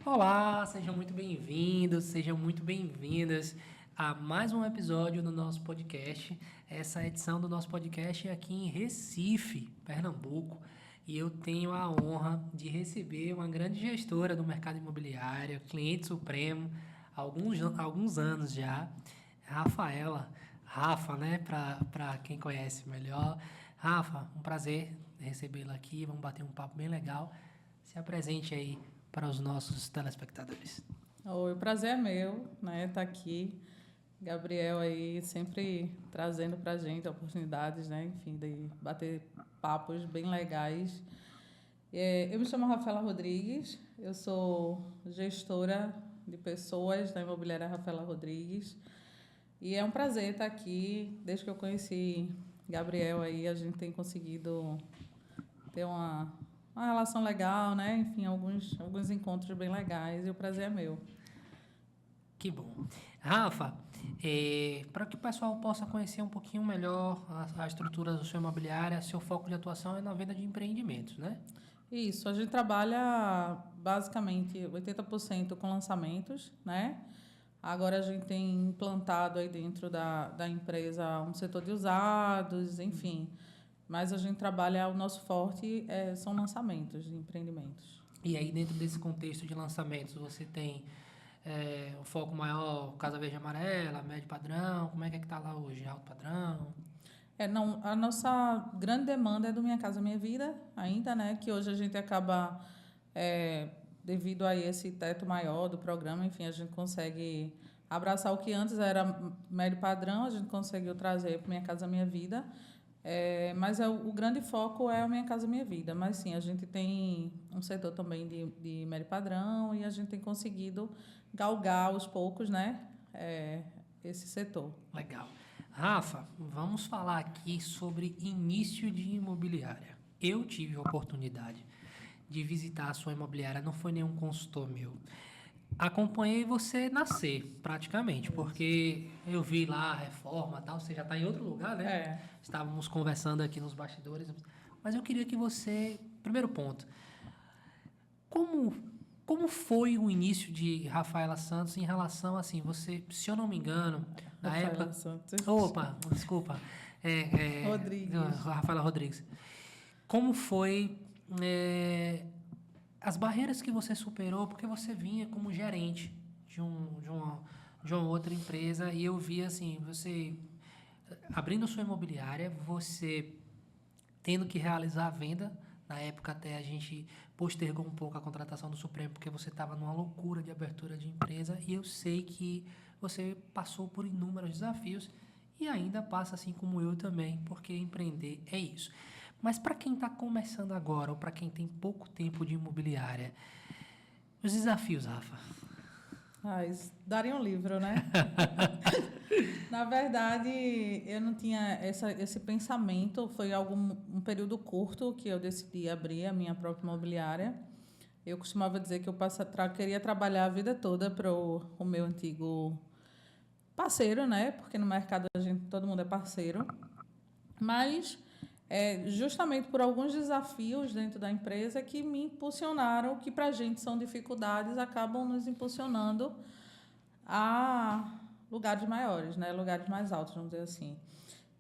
Olá, sejam muito bem-vindos, sejam muito bem-vindas a mais um episódio do nosso podcast. Essa edição do nosso podcast é aqui em Recife, Pernambuco, e eu tenho a honra de receber uma grande gestora do mercado imobiliário, cliente supremo, há alguns anos já, Rafa, né, para quem conhece melhor. Rafa, um prazer recebê-la aqui, vamos bater um papo bem legal. Se apresente aí para os nossos telespectadores. Oi, o prazer é meu, né, estar aqui. Gabriel aí sempre trazendo para a gente oportunidades, né, enfim, de bater papos bem legais. Eu me chamo Rafaela Rodrigues, eu sou gestora de pessoas da imobiliária Rafaela Rodrigues e é um prazer estar aqui. Desde que eu conheci Gabriel aí, a gente tem conseguido ter uma relação legal, né? Enfim, alguns encontros bem legais e o prazer é meu. Que bom. Rafa, para que o pessoal possa conhecer um pouquinho melhor a estrutura da sua imobiliária, seu foco de atuação é na venda de empreendimentos, né? Isso, a gente trabalha basicamente 80% com lançamentos, né? Agora a gente tem implantado aí dentro da empresa um setor de usados, enfim. Mas a gente trabalha, o nosso forte são lançamentos de empreendimentos. E aí, dentro desse contexto de lançamentos, você tem um foco maior, Casa Verde e Amarela, médio padrão, como é que está lá hoje? Alto padrão? Não, a nossa grande demanda é do Minha Casa Minha Vida ainda, né? Que hoje a gente acaba, devido a esse teto maior do programa, enfim, a gente consegue abraçar o que antes era médio padrão, a gente conseguiu trazer para Minha Casa Minha Vida. Mas o grande foco é o Minha Casa Minha Vida. Mas sim, a gente tem um setor também de médio padrão e a gente tem conseguido galgar aos poucos, né? Esse setor. Legal. Rafa, vamos falar aqui sobre início de imobiliária. Eu tive a oportunidade de visitar a sua imobiliária, não foi nenhum consultor meu. Acompanhei você nascer, praticamente, porque eu vi lá a reforma e tal, você já está em outro lugar, né? Estávamos conversando aqui nos bastidores, mas eu queria que você... Primeiro ponto, como foi o início de Rafaela Santos em relação, assim, você, se eu não me engano, na Rafaela época... Santos. Opa, desculpa. Rodrigues. Rafaela Rodrigues. Como foi as barreiras que você superou, porque você vinha como gerente de uma outra empresa e eu vi, assim, você abrindo sua imobiliária, você tendo que realizar a venda. Na época até a gente postergou um pouco a contratação do Supremo, porque você estava numa loucura de abertura de empresa e eu sei que você passou por inúmeros desafios e ainda passa assim como eu também, porque empreender é isso. Mas para quem está começando agora ou para quem tem pouco tempo de imobiliária, os desafios, Rafa? Isso daria um livro, né? Na verdade, eu não tinha esse pensamento. Foi um período curto que eu decidi abrir a minha própria imobiliária. Eu costumava dizer que eu queria trabalhar a vida toda para o meu antigo parceiro, né? Porque no mercado todo mundo é parceiro. Mas justamente por alguns desafios dentro da empresa que me impulsionaram, que para a gente são dificuldades, acabam nos impulsionando a lugares maiores, né? Lugares mais altos, vamos dizer assim.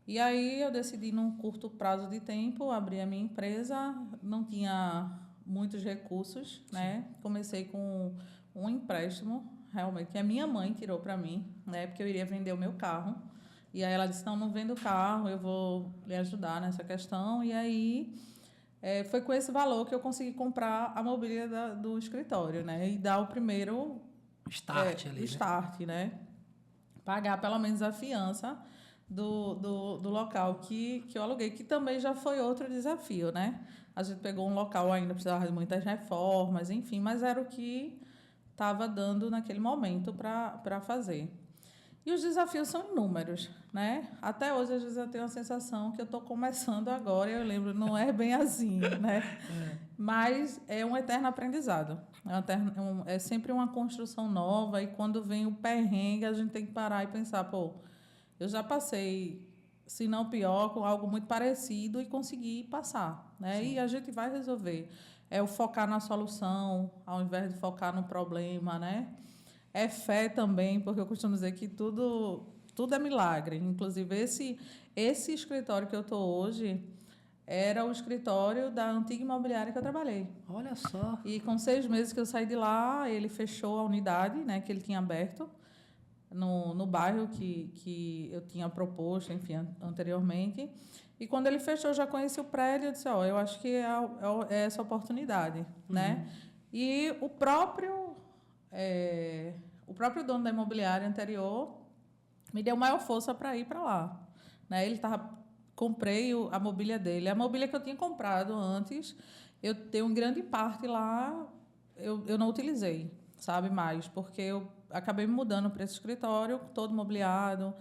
E aí eu decidi, num curto prazo de tempo, abrir a minha empresa. Não tinha muitos recursos, né? Comecei com um empréstimo, realmente, que a minha mãe tirou para mim, né? Porque eu iria vender o meu carro. E aí ela disse, não vendo o carro, eu vou lhe ajudar nessa questão. E aí foi com esse valor que eu consegui comprar a mobília do escritório, né? E dar o primeiro Start ali, o start, né? Pagar pelo menos a fiança do local que eu aluguei, que também já foi outro desafio, né? A gente pegou um local, ainda precisava de muitas reformas, enfim, mas era o que estava dando naquele momento para fazer. E os desafios são inúmeros, né? Até hoje, às vezes, eu tenho a sensação que eu estou começando agora, e eu lembro, não é bem assim, né? Mas é um eterno aprendizado. É sempre uma construção nova, e quando vem o perrengue, a gente tem que parar e pensar, eu já passei, se não pior, com algo muito parecido e consegui passar, né? Sim. E a gente vai resolver. é o focar na solução, ao invés de focar no problema, né? É fé também, porque eu costumo dizer que tudo é milagre. Inclusive, esse escritório que eu estou hoje era o escritório da antiga imobiliária que eu trabalhei. Olha só. E com 6 meses que eu saí de lá, ele fechou a unidade, né, que ele tinha aberto no bairro que eu tinha proposto, enfim, anteriormente. E quando ele fechou, eu já conheci o prédio, eu disse, eu acho que é essa oportunidade, né? E o próprio dono da imobiliária anterior me deu maior força para ir para lá, né? Comprei a mobília dele. A mobília que eu tinha comprado antes, eu tenho grande parte lá, eu não utilizei, sabe, mais, porque eu acabei me mudando para esse escritório, todo mobiliado,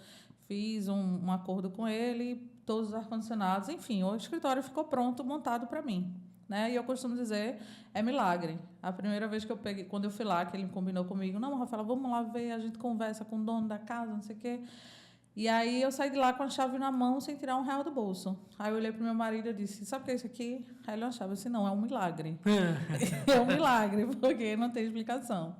fiz um acordo com ele, todos os ar-condicionados, enfim, o escritório ficou pronto, montado para mim, né? E eu costumo dizer, é milagre. A primeira vez que eu peguei, quando eu fui lá, que ele combinou comigo, não, Rafaela, vamos lá ver, a gente conversa com o dono da casa, não sei o quê. E aí eu saí de lá com a chave na mão, sem tirar R$1 do bolso. Aí eu olhei para o meu marido e disse, sabe o que é isso aqui? Aí ele achava, eu disse, não, é um milagre. É um milagre, porque não tem explicação.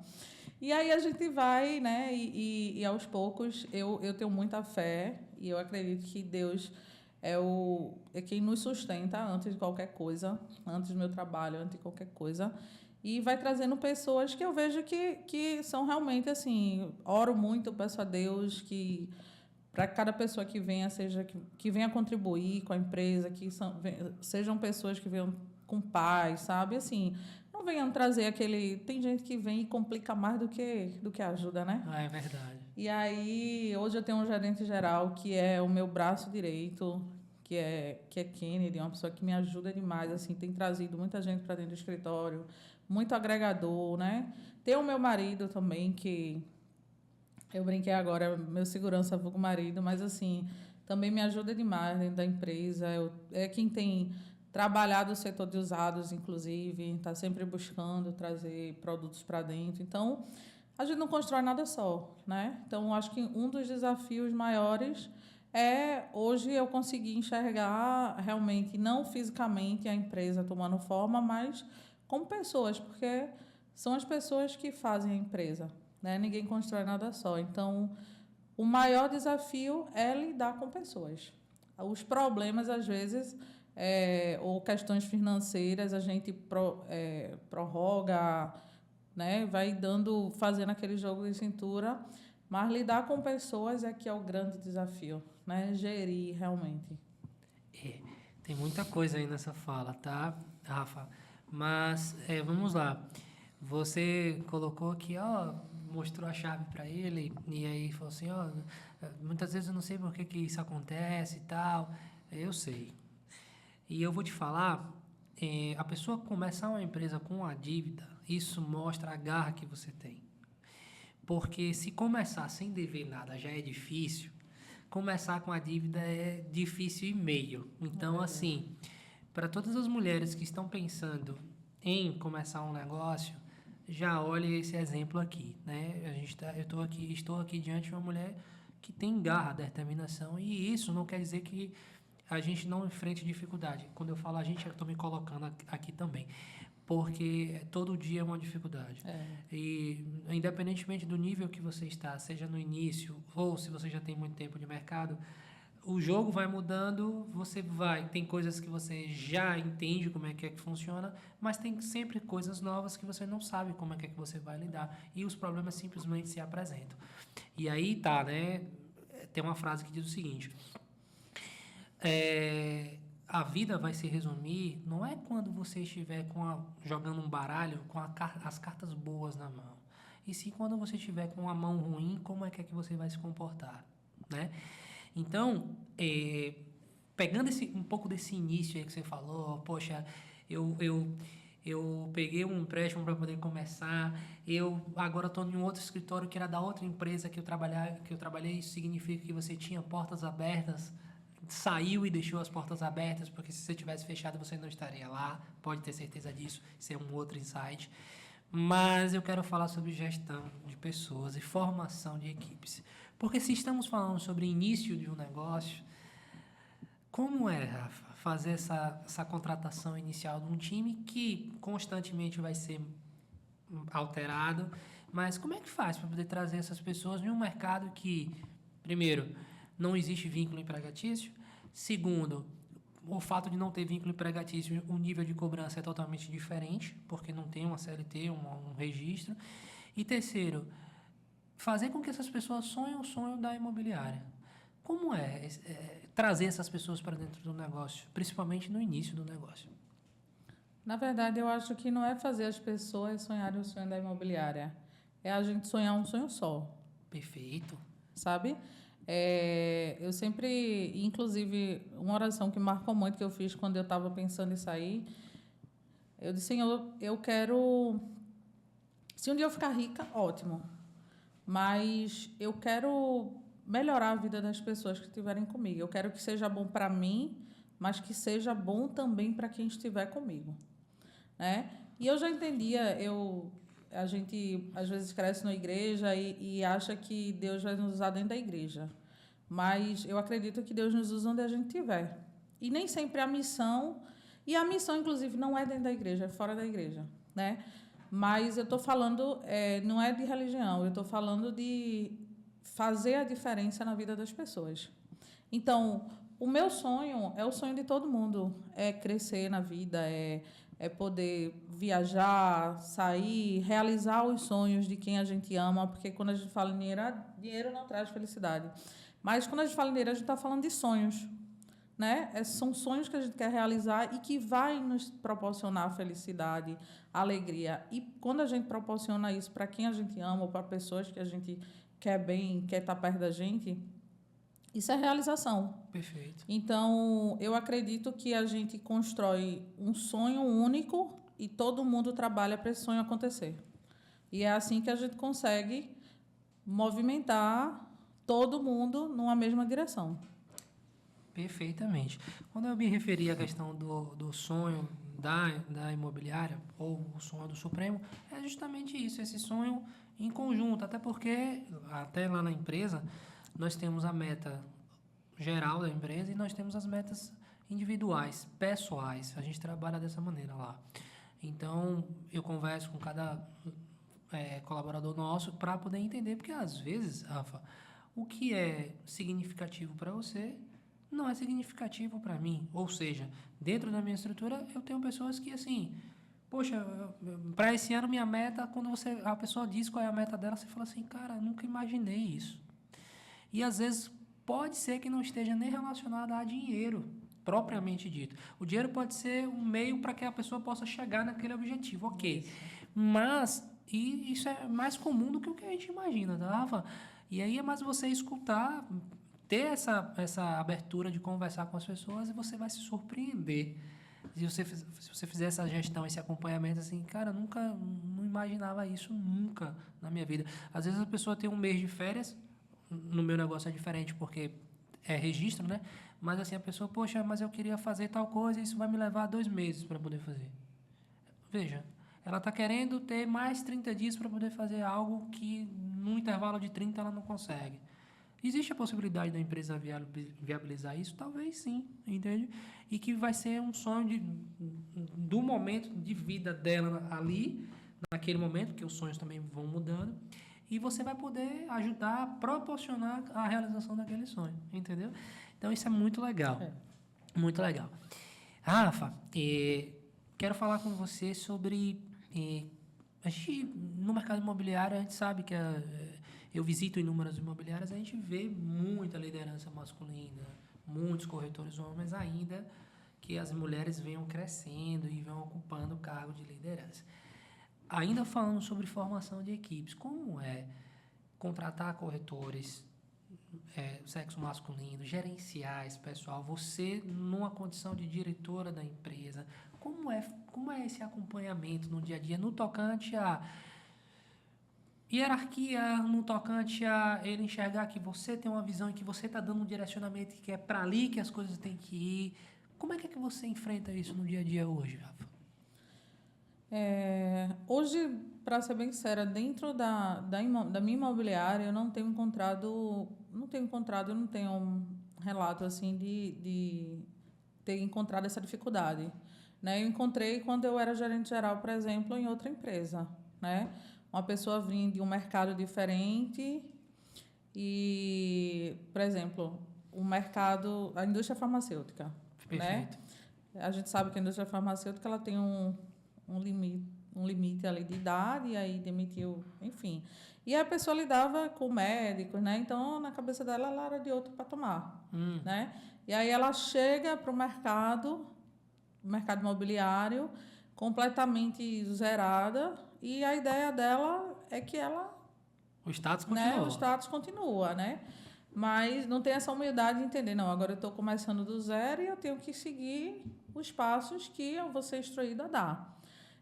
E aí a gente vai, né? E aos poucos eu tenho muita fé e eu acredito que Deus é quem nos sustenta antes de qualquer coisa, antes do meu trabalho, antes de qualquer coisa. E vai trazendo pessoas que eu vejo que são realmente assim. Oro muito, peço a Deus que para cada pessoa que venha, que venha contribuir com a empresa, sejam pessoas que venham com paz, sabe? Assim, não venham trazer aquele... Tem gente que vem e complica mais do que ajuda, né? Ah, é verdade. E aí, hoje eu tenho um gerente geral que é o meu braço direito, que é Kennedy, uma pessoa que me ajuda demais, assim, tem trazido muita gente para dentro do escritório, muito agregador, né? Tem o meu marido também, que eu brinquei agora, meu segurança vulgo marido, mas assim, também me ajuda demais dentro da empresa. É quem tem trabalhado o setor de usados, inclusive, está sempre buscando trazer produtos para dentro. Então, a gente não constrói nada só, né? Então, acho que um dos desafios maiores é hoje eu conseguir enxergar realmente, não fisicamente a empresa tomando forma, mas como pessoas, porque são as pessoas que fazem a empresa, né? Ninguém constrói nada só. Então, o maior desafio é lidar com pessoas. Os problemas, às vezes, ou questões financeiras, a gente prorroga, né? Vai fazendo aquele jogo de cintura, mas lidar com pessoas é que é o grande desafio, né? Gerir realmente. Tem muita coisa aí nessa fala, tá, Rafa? Mas vamos lá. Você colocou aqui, mostrou a chave para ele e aí falou assim, muitas vezes eu não sei por que isso acontece e tal. Eu sei. E eu vou te falar, a pessoa começar uma empresa com a dívida, isso mostra a garra que você tem. Porque se começar sem dever nada já é difícil, começar com a dívida é difícil e meio. Então, assim, para todas as mulheres que estão pensando em começar um negócio, já olhe esse exemplo aqui, né? Estou aqui diante de uma mulher que tem garra, determinação, e isso não quer dizer que a gente não enfrente dificuldade. Quando eu falo a gente, eu estou me colocando aqui também, porque todo dia é uma dificuldade. E independentemente do nível que você está, seja no início ou se você já tem muito tempo de mercado, o jogo vai mudando, tem coisas que você já entende como é que funciona, mas tem sempre coisas novas que você não sabe como é que você vai lidar, e os problemas simplesmente se apresentam. E aí tá, né? Tem uma frase que diz o seguinte: a vida vai se resumir, não é quando você estiver jogando um baralho com as cartas boas na mão, e sim quando você estiver com a mão ruim, como é que você vai se comportar, né? Então, pegando um pouco desse início aí que você falou, poxa, eu peguei um empréstimo para poder começar, eu agora estou em um outro escritório que era da outra empresa que eu trabalhei, isso significa que você tinha portas abertas, saiu e deixou as portas abertas, porque se você tivesse fechado você não estaria lá, pode ter certeza disso, isso é um outro insight. Mas eu quero falar sobre gestão de pessoas e formação de equipes. Porque se estamos falando sobre início de um negócio, como Rafa, fazer essa contratação inicial de um time que constantemente vai ser alterado, mas como é que faz para poder trazer essas pessoas em um mercado que, primeiro, não existe vínculo empregatício, segundo, o fato de não ter vínculo empregatício, o nível de cobrança é totalmente diferente, porque não tem uma CLT, um registro, e terceiro, fazer com que essas pessoas sonhem o sonho da imobiliária. Como trazer essas pessoas para dentro do negócio, principalmente no início do negócio? Na verdade, eu acho que não é fazer as pessoas sonharem o sonho da imobiliária. É a gente sonhar um sonho só, Perfeito. sabe? Eu sempre, inclusive, uma oração que marcou muito que eu fiz quando eu estava pensando em sair, eu disse, Senhor, eu quero... Se um dia eu ficar rica, ótimo. Mas eu quero melhorar a vida das pessoas que estiverem comigo. Eu quero que seja bom para mim, mas que seja bom também para quem estiver comigo, né? E eu já entendia, a gente às vezes cresce na igreja e acha que Deus vai nos usar dentro da igreja. Mas eu acredito que Deus nos usa onde a gente estiver. E nem sempre a missão inclusive não é dentro da igreja, é fora da igreja, né? Mas eu estou falando, não é de religião, eu estou falando de fazer a diferença na vida das pessoas. Então, o meu sonho é o sonho de todo mundo, é crescer na vida, é poder viajar, sair, realizar os sonhos de quem a gente ama, porque quando a gente fala em dinheiro, dinheiro não traz felicidade. Mas quando a gente fala em dinheiro, a gente está falando de sonhos, né? São sonhos que a gente quer realizar e que vai nos proporcionar felicidade, alegria. E quando a gente proporciona isso para quem a gente ama ou para pessoas que a gente quer bem, quer estar perto da gente, isso é realização. Perfeito. Então, eu acredito que a gente constrói um sonho único e todo mundo trabalha para esse sonho acontecer. E é assim que a gente consegue movimentar todo mundo numa mesma direção. Perfeitamente. Quando eu me referi à questão do sonho da imobiliária, ou o sonho do Supremo, é justamente isso, esse sonho em conjunto. Até porque, até lá na empresa, nós temos a meta geral da empresa e nós temos as metas individuais, pessoais. A gente trabalha dessa maneira lá. Então, eu converso com cada colaborador nosso para poder entender, porque às vezes, Rafa, o que é significativo para você não é significativo para mim. Ou seja, dentro da minha estrutura, eu tenho pessoas que, assim, poxa, para esse ano minha meta, quando a pessoa diz qual é a meta dela, você fala assim, cara, nunca imaginei isso. E às vezes pode ser que não esteja nem relacionado a dinheiro, propriamente dito. O dinheiro pode ser um meio para que a pessoa possa chegar naquele objetivo, ok. Isso. Mas isso é mais comum do que o que a gente imagina, tá, Rafa? E aí é mais você escutar, ter essa abertura de conversar com as pessoas e você vai se surpreender. Se você fizer essa gestão, esse acompanhamento, assim, cara, não imaginava isso nunca na minha vida. Às vezes a pessoa tem um mês de férias, no meu negócio é diferente porque é registro, né? Mas assim, a pessoa, poxa, mas eu queria fazer tal coisa e isso vai me levar 2 meses para poder fazer. Veja, ela está querendo ter mais 30 dias para poder fazer algo que num intervalo de 30 ela não consegue. Existe a possibilidade da empresa viabilizar isso? Talvez sim, entende? E que vai ser um sonho do momento de vida dela ali, naquele momento, porque os sonhos também vão mudando, e você vai poder ajudar a proporcionar a realização daquele sonho, entendeu? Então isso é muito legal, muito legal. Rafa, quero falar com você sobre... a gente, no mercado imobiliário, a gente sabe que eu visito inúmeras imobiliárias, a gente vê muita liderança masculina, muitos corretores homens ainda, que as mulheres venham crescendo e vão ocupando o cargo de liderança. Ainda falando sobre formação de equipes, como é contratar corretores, sexo masculino, gerenciais, pessoal, você numa condição de diretora da empresa, como é esse acompanhamento no dia a dia, no tocante a hierarquia, no tocante a ele enxergar que você tem uma visão e que você está dando um direcionamento que é para ali que as coisas têm que ir. Como é que você enfrenta isso no dia a dia hoje, Rafa? Hoje, para ser bem sincera, dentro da minha imobiliária, eu não tenho encontrado um relato assim de ter encontrado essa dificuldade. Né? Eu encontrei quando eu era gerente geral, por exemplo, em outra empresa. Né? Uma pessoa vinha de um mercado diferente e, por exemplo, a indústria farmacêutica. Né? Perfeito. A gente sabe que a indústria farmacêutica ela tem um limite ali de idade, e aí demitiu, enfim. E a pessoa lidava com médicos, né? Então, na cabeça dela, ela era de outro patamar, né? E aí ela chega para o mercado imobiliário, completamente zerada, e a ideia dela é que ela, O status né, continua. o status continua, né? Mas não tem essa humildade de entender, não, agora eu estou começando do zero e eu tenho que seguir os passos que eu vou ser instruída a dar.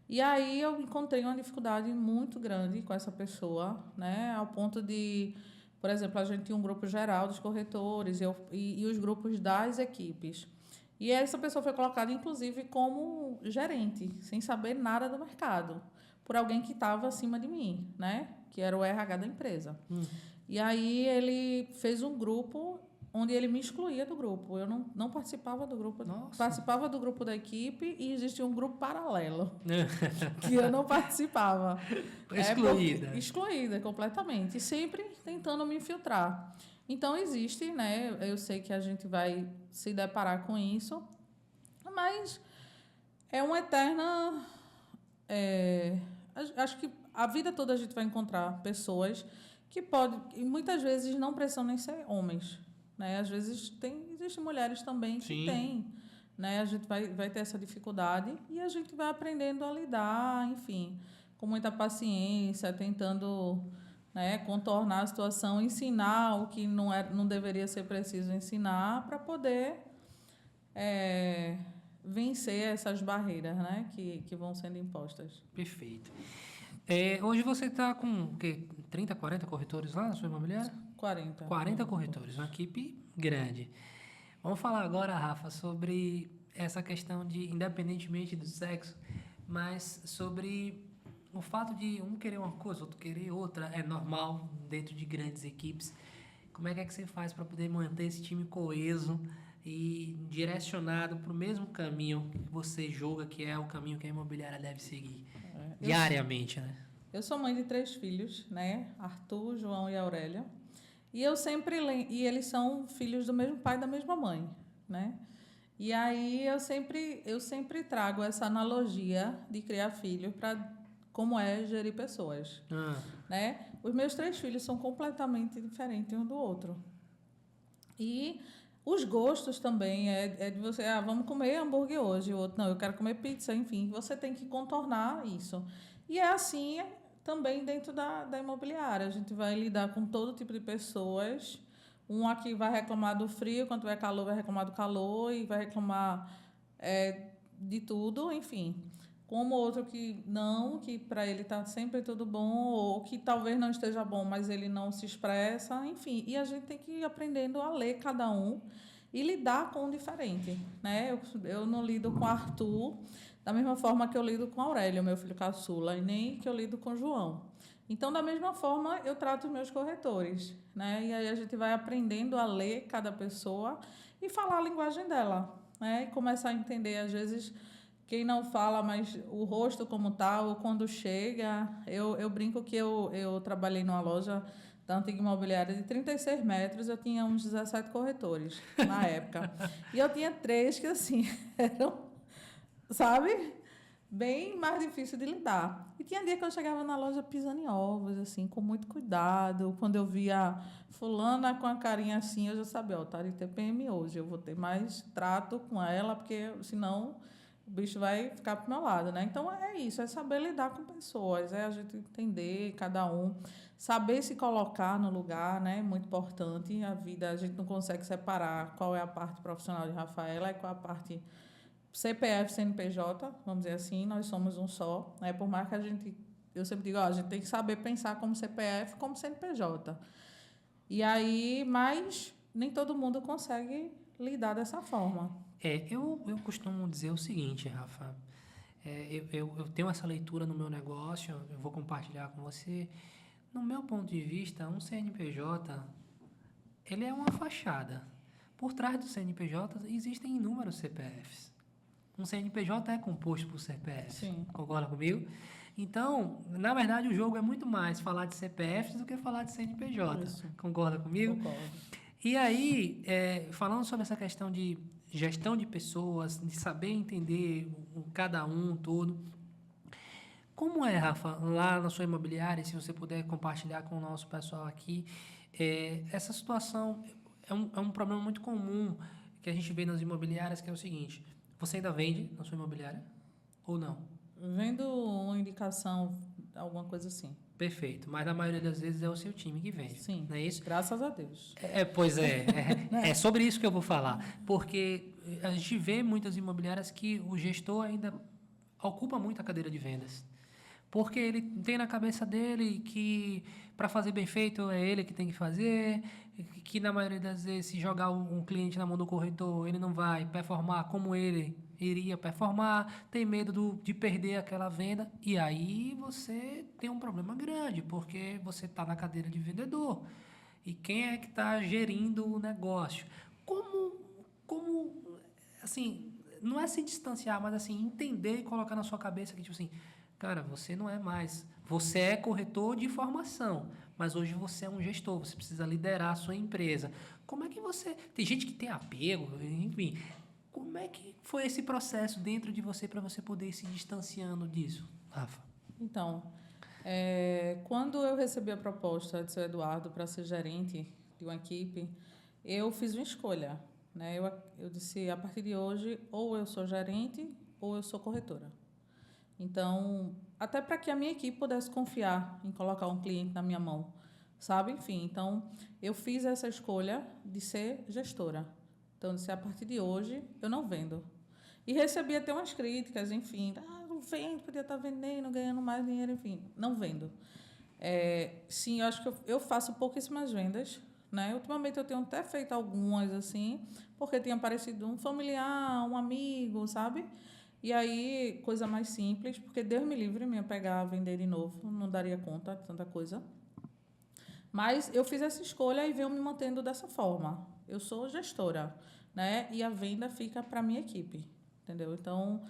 E aí eu encontrei uma dificuldade muito grande com essa pessoa, né? Ao ponto de, por exemplo, a gente tinha um grupo geral dos corretores e os grupos das equipes. E essa pessoa foi colocada, inclusive, como gerente, sem saber nada do mercado, por alguém que estava acima de mim, né? Que era o RH da empresa. E aí ele fez um grupo onde ele me excluía do grupo. Eu não participava do grupo. Nossa. Participava do grupo da equipe e existia um grupo paralelo que eu não participava. Excluída. Excluída completamente. E sempre tentando me infiltrar. Então, existe, né? Eu sei que a gente vai se deparar com isso, mas é uma eterna... acho que a vida toda a gente vai encontrar pessoas que e muitas vezes não precisam nem ser homens, né? Às vezes existem mulheres também que têm, né? A gente vai ter essa dificuldade e a gente vai aprendendo a lidar, enfim, com muita paciência, tentando, né, contornar a situação, ensinar o que não deveria ser preciso ensinar para poder vencer essas barreiras, né, que vão sendo impostas. Perfeito. Hoje você está com o quê? 30, 40 corretores lá na sua imobiliária? 40. 40 corretores, uma equipe grande. Vamos falar agora, Rafa, sobre essa questão de, independentemente do sexo, mas sobre o fato de um querer uma coisa, outro querer outra, é normal dentro de grandes equipes. Como é que você faz para poder manter esse time coeso e direcionado para o mesmo caminho que você julga que é o caminho que a imobiliária deve seguir diariamente, né? Eu sou mãe de 3 filhos, né? Arthur, João e Aurélia. E eles são filhos do mesmo pai e da mesma mãe, né? E aí eu sempre trago essa analogia de criar filho para como é gerir pessoas, né? Os meus 3 filhos são completamente diferentes um do outro. E os gostos também é de você, vamos comer hambúrguer hoje, o outro, não, eu quero comer pizza, enfim, você tem que contornar isso. E é assim também dentro da imobiliária, a gente vai lidar com todo tipo de pessoas, um aqui vai reclamar do frio, quando tiver calor vai reclamar do calor e vai reclamar de tudo, enfim. Como outro que para ele está sempre tudo bom, ou que talvez não esteja bom, mas ele não se expressa, enfim. E a gente tem que ir aprendendo a ler cada um e lidar com o diferente, né? Eu não lido com Arthur da mesma forma que eu lido com Aurélio, meu filho caçula, e nem que eu lido com João. Então, da mesma forma, eu trato os meus corretores, né? E aí a gente vai aprendendo a ler cada pessoa e falar a linguagem dela, né? E começar a entender, às vezes, quem não fala, mas o rosto como tal, ou quando chega. Eu brinco que eu trabalhei numa loja da antiga imobiliária de 36 metros, eu tinha uns 17 corretores na época. E eu tinha 3 que, assim, eram, sabe, bem mais difícil de lidar. E tinha dia que eu chegava na loja pisando em ovos, assim, com muito cuidado. Quando eu via fulana com a carinha assim, eu já sabia, tá de TPM hoje, eu vou ter mais trato com ela, porque senão o bicho vai ficar pro meu lado, né? Então, é isso, é saber lidar com pessoas, é a gente entender cada um, saber se colocar no lugar, né? Muito importante. A vida, a gente não consegue separar qual é a parte profissional de Rafaela e qual é a parte CPF, CNPJ, vamos dizer assim, nós somos um só, né? Por mais que eu sempre digo, a gente tem que saber pensar como CPF, como CNPJ. E aí, mas nem todo mundo consegue lidar dessa forma. Eu costumo dizer o seguinte, Rafa, eu tenho essa leitura no meu negócio, eu vou compartilhar com você. No meu ponto de vista, um CNPJ, ele é uma fachada. Por trás do CNPJ existem inúmeros CPFs. Um CNPJ é composto por CPF. Sim. Concorda comigo? Então, na verdade, o jogo é muito mais falar de CPFs do que falar de CNPJ. Isso. Concorda comigo? Concordo. E aí, falando sobre essa questão de gestão de pessoas, de saber entender cada um todo, como é, Rafa, lá na sua imobiliária, se você puder compartilhar com o nosso pessoal aqui, essa situação é um problema muito comum que a gente vê nas imobiliárias, que é o seguinte: você ainda vende na sua imobiliária ou não? Vendo uma indicação, alguma coisa assim. Perfeito, mas na maioria das vezes é o seu time que vende, Sim, não é isso? graças a Deus. Pois é, é sobre isso que eu vou falar, porque a gente vê muitas imobiliárias que o gestor ainda ocupa muito a cadeira de vendas. Porque ele tem na cabeça dele que para fazer bem feito é ele que tem que fazer, que na maioria das vezes se jogar um cliente na mão do corretor, ele não vai performar como ele iria performar, tem medo de perder aquela venda, e aí você tem um problema grande, porque você está na cadeira de vendedor. E quem é que está gerindo o negócio? Como, assim, não é se distanciar, mas assim, entender e colocar na sua cabeça que, tipo assim, cara, você não é mais. Você é corretor de formação, mas hoje você é um gestor, você precisa liderar a sua empresa. Como é que você... Tem gente que tem apego, enfim. Como é que foi esse processo dentro de você para você poder ir se distanciando disso, Rafa? Então, quando eu recebi a proposta de seu Eduardo para ser gerente de uma equipe, eu fiz uma escolha, né? Eu disse, a partir de hoje, ou eu sou gerente ou eu sou corretora. Então, até para que a minha equipe pudesse confiar em colocar um cliente na minha mão, sabe? Enfim, então, eu fiz essa escolha de ser gestora. Então, eu disse, a partir de hoje, eu não vendo. E recebi até umas críticas, enfim, não vendo, podia estar vendendo, ganhando mais dinheiro, enfim, não vendo. Sim, eu acho que eu faço pouquíssimas vendas, né? Ultimamente eu tenho até feito algumas, assim, porque tinha aparecido um familiar, um amigo, sabe? E aí, coisa mais simples, porque Deus me livre me pegar a vender de novo, não daria conta de tanta coisa. Mas eu fiz essa escolha e venho me mantendo dessa forma. Eu sou gestora, né? E a venda fica para a minha equipe, entendeu? Então,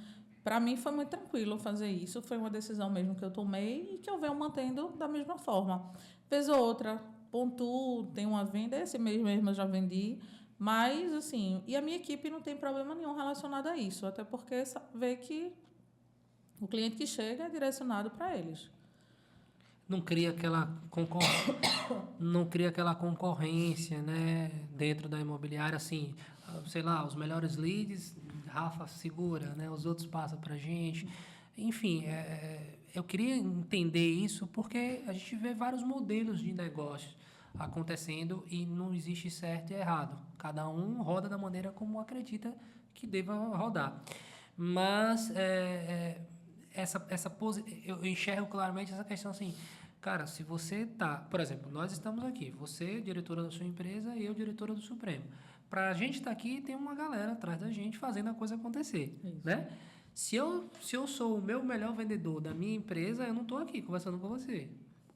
para mim foi muito tranquilo fazer isso. Foi uma decisão mesmo que eu tomei e que eu venho mantendo da mesma forma. Vez ou outra, pontuo, tem uma venda, esse mês mesmo eu já vendi. Mas, assim, e a minha equipe não tem problema nenhum relacionado a isso, até porque vê que o cliente que chega é direcionado para eles. Não cria aquela concorrência, né, dentro da imobiliária, assim, sei lá, os melhores leads, Rafa segura, né, os outros passam para a gente. Enfim, eu queria entender isso porque a gente vê vários modelos de negócios acontecendo e não existe certo e errado. Cada um roda da maneira como acredita que deva rodar. Mas eu enxergo claramente essa questão assim, cara, se você tá, por exemplo, nós estamos aqui, você diretora da sua empresa e eu diretora do Supremo. Para a gente estar aqui, tem uma galera atrás da gente fazendo a coisa acontecer, né? Se eu sou o meu melhor vendedor da minha empresa, eu não estou aqui conversando com você.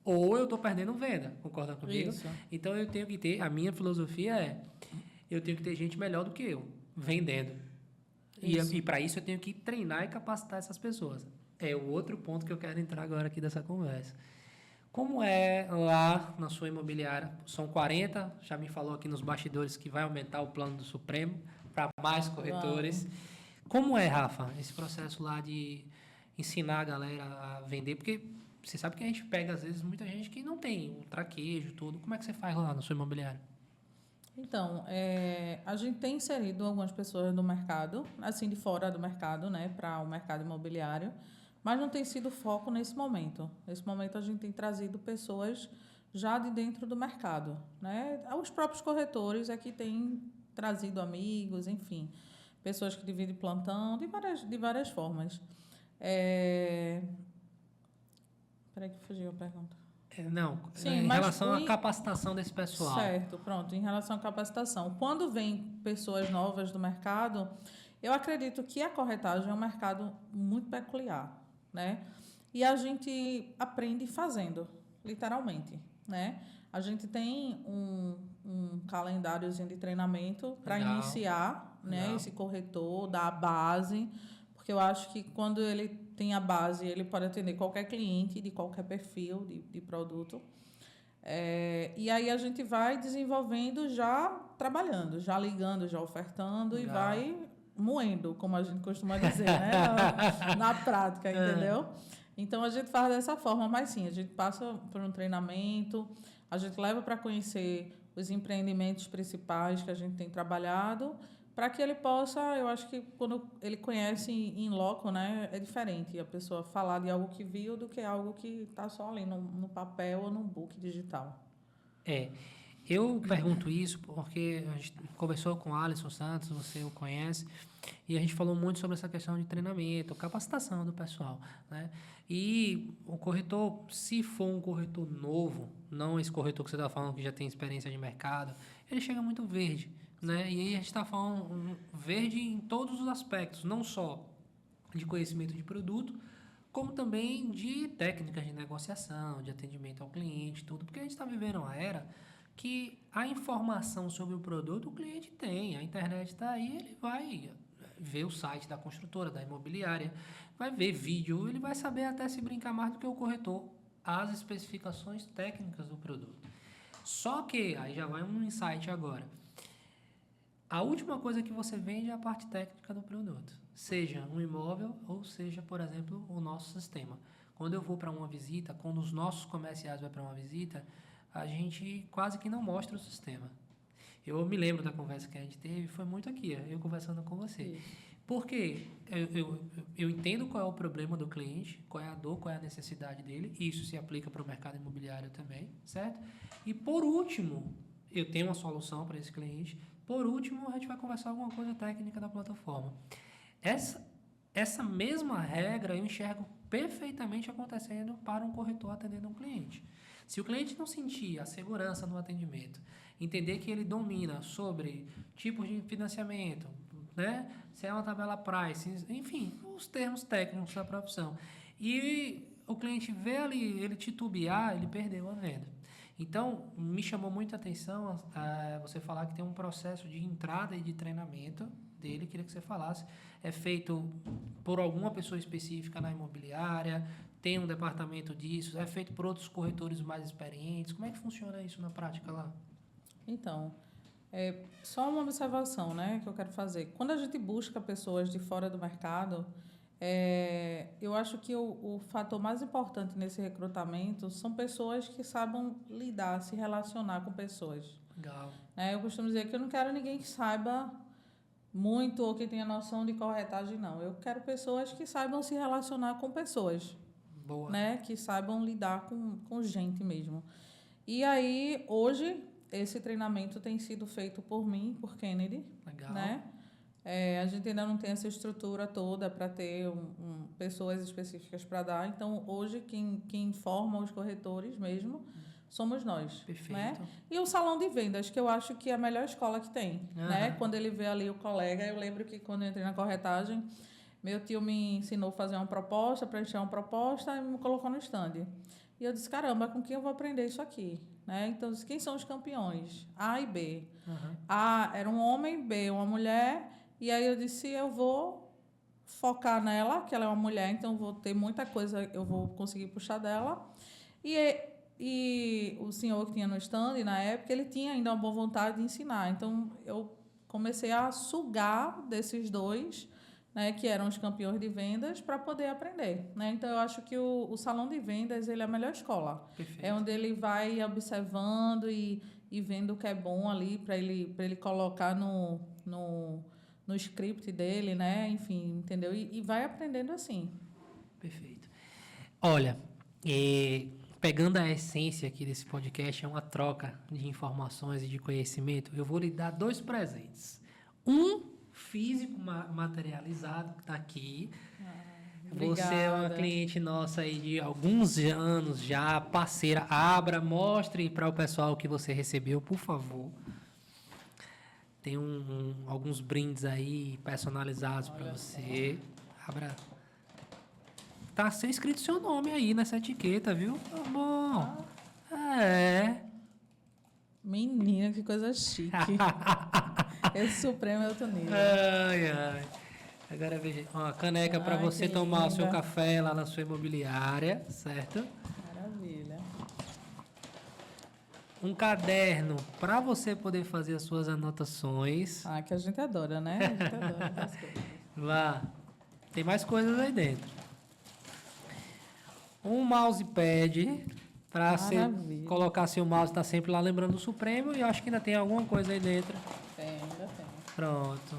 Ou eu estou perdendo venda, concorda comigo? Isso. Então eu tenho que ter, a minha filosofia eu tenho que ter gente melhor do que eu, vendendo. E para isso eu tenho que treinar e capacitar essas pessoas. É o outro ponto que eu quero entrar agora aqui dessa conversa. Como é lá na sua imobiliária? São 40, já me falou aqui nos bastidores que vai aumentar o plano do Supremo para mais corretores. Uau. Como é, Rafa, esse processo lá de ensinar a galera a vender? Porque você sabe que a gente pega, às vezes, muita gente que não tem o traquejo, tudo. Como é que você faz lá na sua imobiliária? Então, a gente tem inserido algumas pessoas do mercado, assim, de fora do mercado, né, para o mercado imobiliário, mas não tem sido foco nesse momento. Nesse momento, a gente tem trazido pessoas já de dentro do mercado, né? Os próprios corretores é que têm trazido amigos, enfim, pessoas que dividem plantão, de várias formas. Peraí que fugiu a pergunta. Não, sim, em relação à capacitação desse pessoal. Certo, pronto. Em relação à capacitação. Quando vem pessoas novas do mercado, eu acredito que a corretagem é um mercado muito peculiar, né? E a gente aprende fazendo, literalmente. né? A gente tem um calendáriozinho de treinamento para Legal. iniciar, né, Legal. esse corretor, dar a base, porque eu acho que quando ele tem a base, ele pode atender qualquer cliente de qualquer perfil de produto. E aí a gente vai desenvolvendo já trabalhando, já ligando, já ofertando Legal. e vai moendo, como a gente costuma dizer, né? Na prática, entendeu? Então a gente faz dessa forma, mas sim, a gente passa por um treinamento, a gente leva para conhecer os empreendimentos principais que a gente tem trabalhado, para que ele possa, eu acho que quando ele conhece em loco, né, é diferente a pessoa falar de algo que viu do que algo que está só ali no papel ou no book digital. Eu pergunto isso porque a gente conversou com o Alisson Santos, você o conhece, e a gente falou muito sobre essa questão de treinamento, capacitação do pessoal, né? E o corretor, se for um corretor novo, não esse corretor que você está falando que já tem experiência de mercado, ele chega muito verde, né? E aí a gente está falando verde em todos os aspectos, não só de conhecimento de produto, como também de técnicas de negociação, de atendimento ao cliente, tudo, porque a gente está vivendo uma era que a informação sobre o produto o cliente tem, a internet está aí, ele vai ver o site da construtora, da imobiliária, vai ver vídeo, ele vai saber até se brincar mais do que o corretor, as especificações técnicas do produto. Só que, aí já vai um insight agora, a última coisa que você vende é a parte técnica do produto, seja um imóvel ou seja, por exemplo, o nosso sistema. Quando eu vou para uma visita, quando os nossos comerciais vão para uma visita, a gente quase que não mostra o sistema. Eu me lembro da conversa que a gente teve, foi muito aqui, eu conversando com você. Isso. Porque eu entendo qual é o problema do cliente, qual é a dor, qual é a necessidade dele, e isso se aplica para o mercado imobiliário também, certo? E por último, eu tenho uma solução para esse cliente. Por último, a gente vai conversar alguma coisa técnica da plataforma. Essa mesma regra eu enxergo perfeitamente acontecendo para um corretor atendendo um cliente. Se o cliente não sentir a segurança no atendimento, entender que ele domina sobre tipos de financiamento, né? Se é uma tabela price, enfim, os termos técnicos da profissão, e o cliente vê ali, ele titubear, ele perdeu a venda. Então, me chamou muita atenção você falar que tem um processo de entrada e de treinamento dele, queria que você falasse, é feito por alguma pessoa específica na imobiliária, tem um departamento disso, é feito por outros corretores mais experientes, como é que funciona isso na prática lá? Então, só uma observação, né, que eu quero fazer. Quando a gente busca pessoas de fora do mercado, eu acho que o fator mais importante nesse recrutamento são pessoas que saibam lidar, se relacionar com pessoas. Legal. Eu costumo dizer que eu não quero ninguém que saiba muito ou que tenha noção de corretagem, não. Eu quero pessoas que saibam se relacionar com pessoas. Boa. Né? Que saibam lidar com gente mesmo. E aí, hoje, esse treinamento tem sido feito por mim, por Kennedy. Legal. Né? A gente ainda não tem essa estrutura toda para ter pessoas específicas para dar. Então, hoje, quem forma os corretores mesmo somos nós. Perfeito. Né? E o salão de vendas, que eu acho que é a melhor escola que tem. Né? Quando ele vê ali o colega, eu lembro que quando eu entrei na corretagem, meu tio me ensinou a fazer uma proposta, preencher uma proposta e me colocou no stand. E eu disse, caramba, com quem eu vou aprender isso aqui? Né? Então, quem são os campeões? A e B. A era um homem, B uma mulher. E aí eu disse, eu vou focar nela, que ela é uma mulher, então vou ter muita coisa, eu vou conseguir puxar dela. E o senhor que tinha no stand, na época, ele tinha ainda uma boa vontade de ensinar. Então, eu comecei a sugar desses dois, né, que eram os campeões de vendas, para poder aprender. Né? Então, eu acho que o salão de vendas ele é a melhor escola. Perfeito. É onde ele vai observando e vendo o que é bom ali para ele colocar no script dele, né? Enfim, entendeu? E vai aprendendo assim. Perfeito. Olha, pegando a essência aqui desse podcast, é uma troca de informações e de conhecimento, eu vou lhe dar 2 presentes. Um físico materializado, que está aqui. Obrigada. Você é uma cliente nossa aí de alguns anos já, parceira. Abra, mostre para o pessoal o que você recebeu, por favor. Tem alguns brindes aí personalizados para você. Abra. Tá escrito seu nome aí nessa etiqueta, viu? Tá bom. É. Menina, que coisa chique. Esse Supremo é outro nível. Ai, ai. Agora veja, uma caneca para Ai, você que tomar o seu linda. café lá na sua imobiliária, certo? Maravilha. Um caderno para você poder fazer as suas anotações. Ah, que a gente adora, né? A gente adora essas coisas. Lá. Tem mais coisas aí dentro. Um mousepad para você Maravilha. colocar seu mouse, tá sempre lá lembrando do Supremo. E eu acho que ainda tem alguma coisa aí dentro. Ainda tem. Pronto.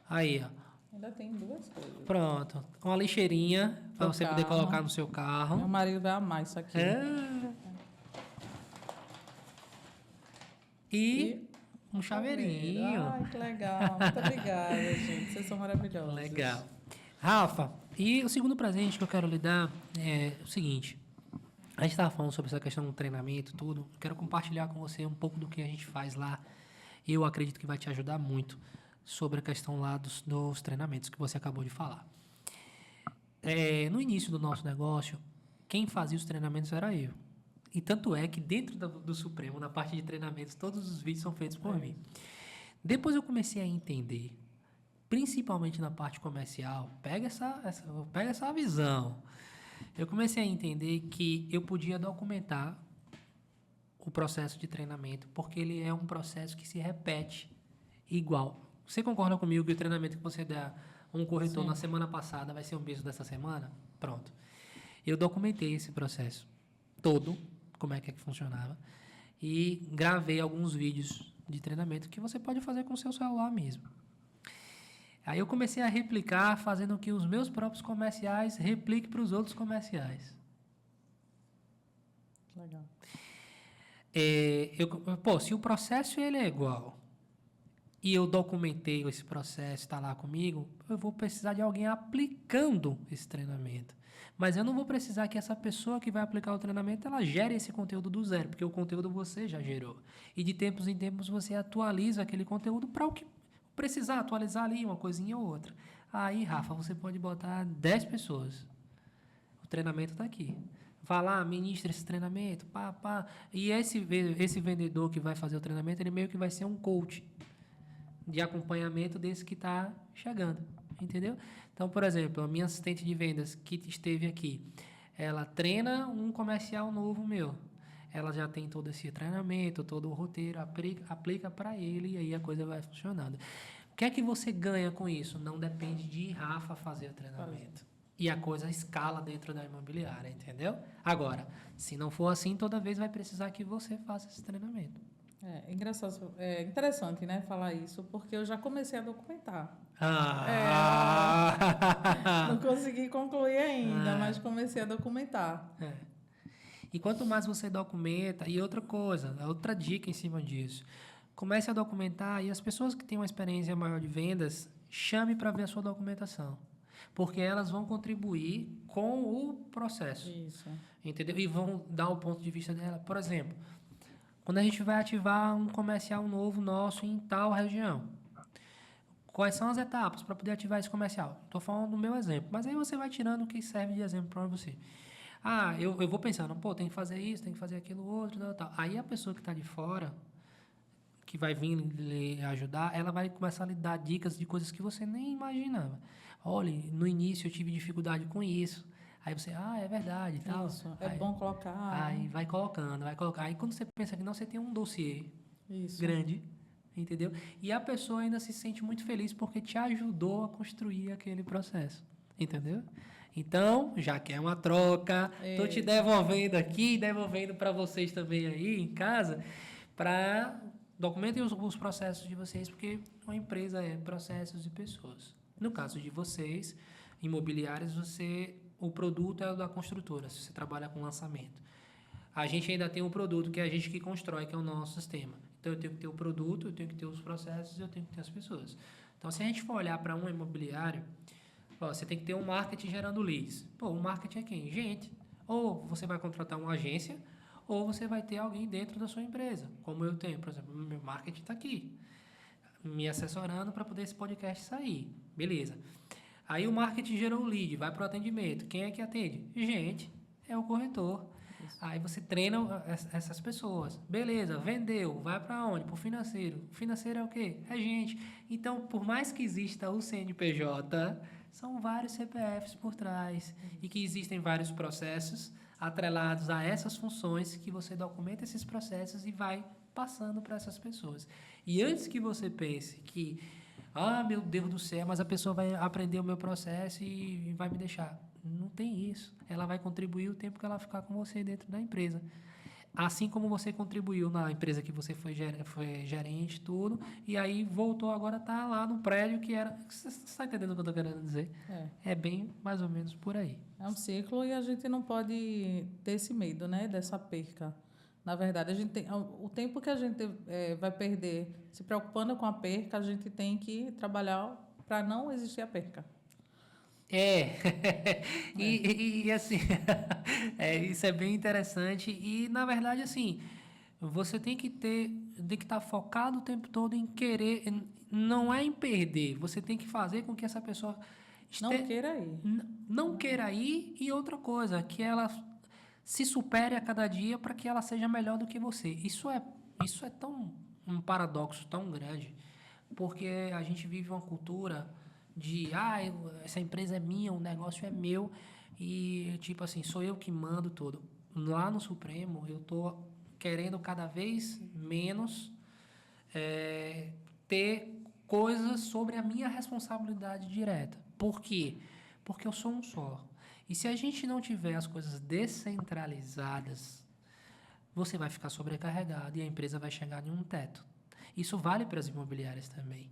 Aí, ó. Ainda tem duas coisas. Pronto. Uma lixeirinha para Pro você poder carro. colocar no seu carro. Meu marido vai amar isso aqui. É. E um chaveirinho. Ai, que legal. Muito obrigada, gente. Vocês são maravilhosos. Legal. Rafa, e o segundo presente que eu quero lhe dar é o seguinte. A gente estava falando sobre essa questão do treinamento, tudo. Eu quero compartilhar com você um pouco do que a gente faz lá. Eu acredito que vai te ajudar muito sobre a questão lá dos treinamentos que você acabou de falar. No início do nosso negócio, quem fazia os treinamentos era eu. E tanto é que dentro do Supremo, na parte de treinamentos, todos os vídeos são feitos por mim. Depois eu comecei a entender, principalmente na parte comercial, pega essa visão. Eu comecei a entender que eu podia documentar o processo de treinamento, porque ele é um processo que se repete igual. Você concorda comigo que o treinamento que você dá a um corretor na semana passada vai ser o mesmo dessa semana? Pronto. Eu documentei esse processo todo, como é que funcionava, e gravei alguns vídeos de treinamento que você pode fazer com o seu celular mesmo. Aí eu comecei a replicar, fazendo que os meus próprios comerciais repliquem para os outros comerciais. Legal. Se o processo ele é igual e eu documentei esse processo, está lá comigo, eu vou precisar de alguém aplicando esse treinamento. Mas eu não vou precisar que essa pessoa que vai aplicar o treinamento, ela gere esse conteúdo do zero, porque o conteúdo você já gerou. E de tempos em tempos você atualiza aquele conteúdo para o que precisar atualizar ali, uma coisinha ou outra. Aí, Rafa, você pode botar 10 pessoas. O treinamento está aqui. Vá lá, ministra esse treinamento, pá. E esse vendedor que vai fazer o treinamento, ele meio que vai ser um coach de acompanhamento desse que está chegando, entendeu? Então, por exemplo, a minha assistente de vendas que esteve aqui, ela treina um comercial novo meu. Ela já tem todo esse treinamento, todo o roteiro, aplica para ele e aí a coisa vai funcionando. O que é que você ganha com isso? Não depende de Rafa fazer o treinamento. E a coisa escala dentro da imobiliária, entendeu? Agora, se não for assim, toda vez vai precisar que você faça esse treinamento. É interessante, né, falar isso, porque eu já comecei a documentar. Não consegui concluir ainda, mas comecei a documentar. E quanto mais você documenta, e outra coisa, outra dica em cima disso, comece a documentar e as pessoas que têm uma experiência maior de vendas, chame para ver a sua documentação. Porque elas vão contribuir com o processo. Isso. Entendeu? E vão dar o ponto de vista dela. Por exemplo, quando a gente vai ativar um comercial novo nosso em tal região, quais são as etapas para poder ativar esse comercial? Estou falando do meu exemplo, mas aí você vai tirando o que serve de exemplo para você. Eu vou pensando, tem que fazer isso, tem que fazer aquilo outro, tal. Aí a pessoa que está de fora, que vai vir lhe ajudar, ela vai começar a lhe dar dicas de coisas que você nem imaginava. Olha, no início eu tive dificuldade com isso. Aí você, é verdade, tal. Isso, bom colocar. Aí vai colocando. Aí quando você pensa que não, você tem um dossiê grande, entendeu? E a pessoa ainda se sente muito feliz porque te ajudou a construir aquele processo, entendeu? Então, já que é uma troca, estou te devolvendo aqui, devolvendo para vocês também aí em casa, para documentem os processos de vocês, porque uma empresa é processos de pessoas. No caso de vocês, imobiliários, o produto é o da construtora, se você trabalha com lançamento. A gente ainda tem um produto que é a gente que constrói, que é o nosso sistema. Então, eu tenho que ter o produto, eu tenho que ter os processos, eu tenho que ter as pessoas. Então, se a gente for olhar para um imobiliário, você tem que ter um marketing gerando leads. O marketing é quem? Gente. Ou você vai contratar uma agência, ou você vai ter alguém dentro da sua empresa, como eu tenho. Por exemplo, meu marketing está aqui, me assessorando para poder esse podcast sair. Beleza. Aí o marketing gerou o lead, vai para o atendimento. Quem é que atende? Gente, é o corretor. Isso. Aí você treina essas pessoas. Beleza, vendeu, vai para onde? Para o financeiro. O financeiro é o quê? É gente. Então, por mais que exista o CNPJ, são vários CPFs por trás e que existem vários processos atrelados a essas funções que você documenta esses processos e vai passando para essas pessoas. E antes que você pense que, meu Deus do céu, mas a pessoa vai aprender o meu processo e vai me deixar. Não tem isso. Ela vai contribuir o tempo que ela ficar com você dentro da empresa. Assim como você contribuiu na empresa que você foi gerente, tudo, e aí voltou, agora está lá no prédio que era... Você está entendendo o que eu estou querendo dizer? É bem mais ou menos por aí. É um ciclo e a gente não pode ter esse medo, né, dessa perca. Na verdade, a gente tem, o tempo que a gente vai perder se preocupando com a perca, a gente tem que trabalhar para não existir a perca. E assim, isso é bem interessante e, na verdade, assim, você tem que estar focado o tempo todo em querer, não é em perder, você tem que fazer com que essa pessoa Não queira ir. não queira ir e outra coisa, que ela se supere a cada dia para que ela seja melhor do que você. Isso é tão um paradoxo tão grande, porque a gente vive uma cultura de essa empresa é minha, o negócio é meu e tipo assim, sou eu que mando tudo. Lá no Supremo, eu tô querendo cada vez menos ter coisas sobre a minha responsabilidade direta. Por quê? Porque eu sou um só. E se a gente não tiver as coisas descentralizadas, você vai ficar sobrecarregado e a empresa vai chegar em um teto. Isso vale para as imobiliárias também.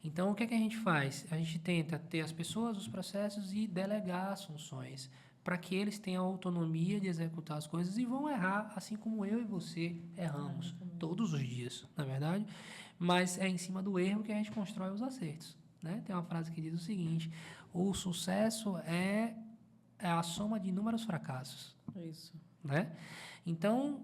Então, o que é que a gente faz? A gente tenta ter as pessoas, os processos e delegar as funções para que eles tenham autonomia de executar as coisas e vão errar, assim como eu e você erramos todos os dias, na verdade. Mas é em cima do erro que a gente constrói os acertos, né? Tem uma frase que diz o seguinte: o sucesso é a soma de inúmeros fracassos. Isso. Né? Então,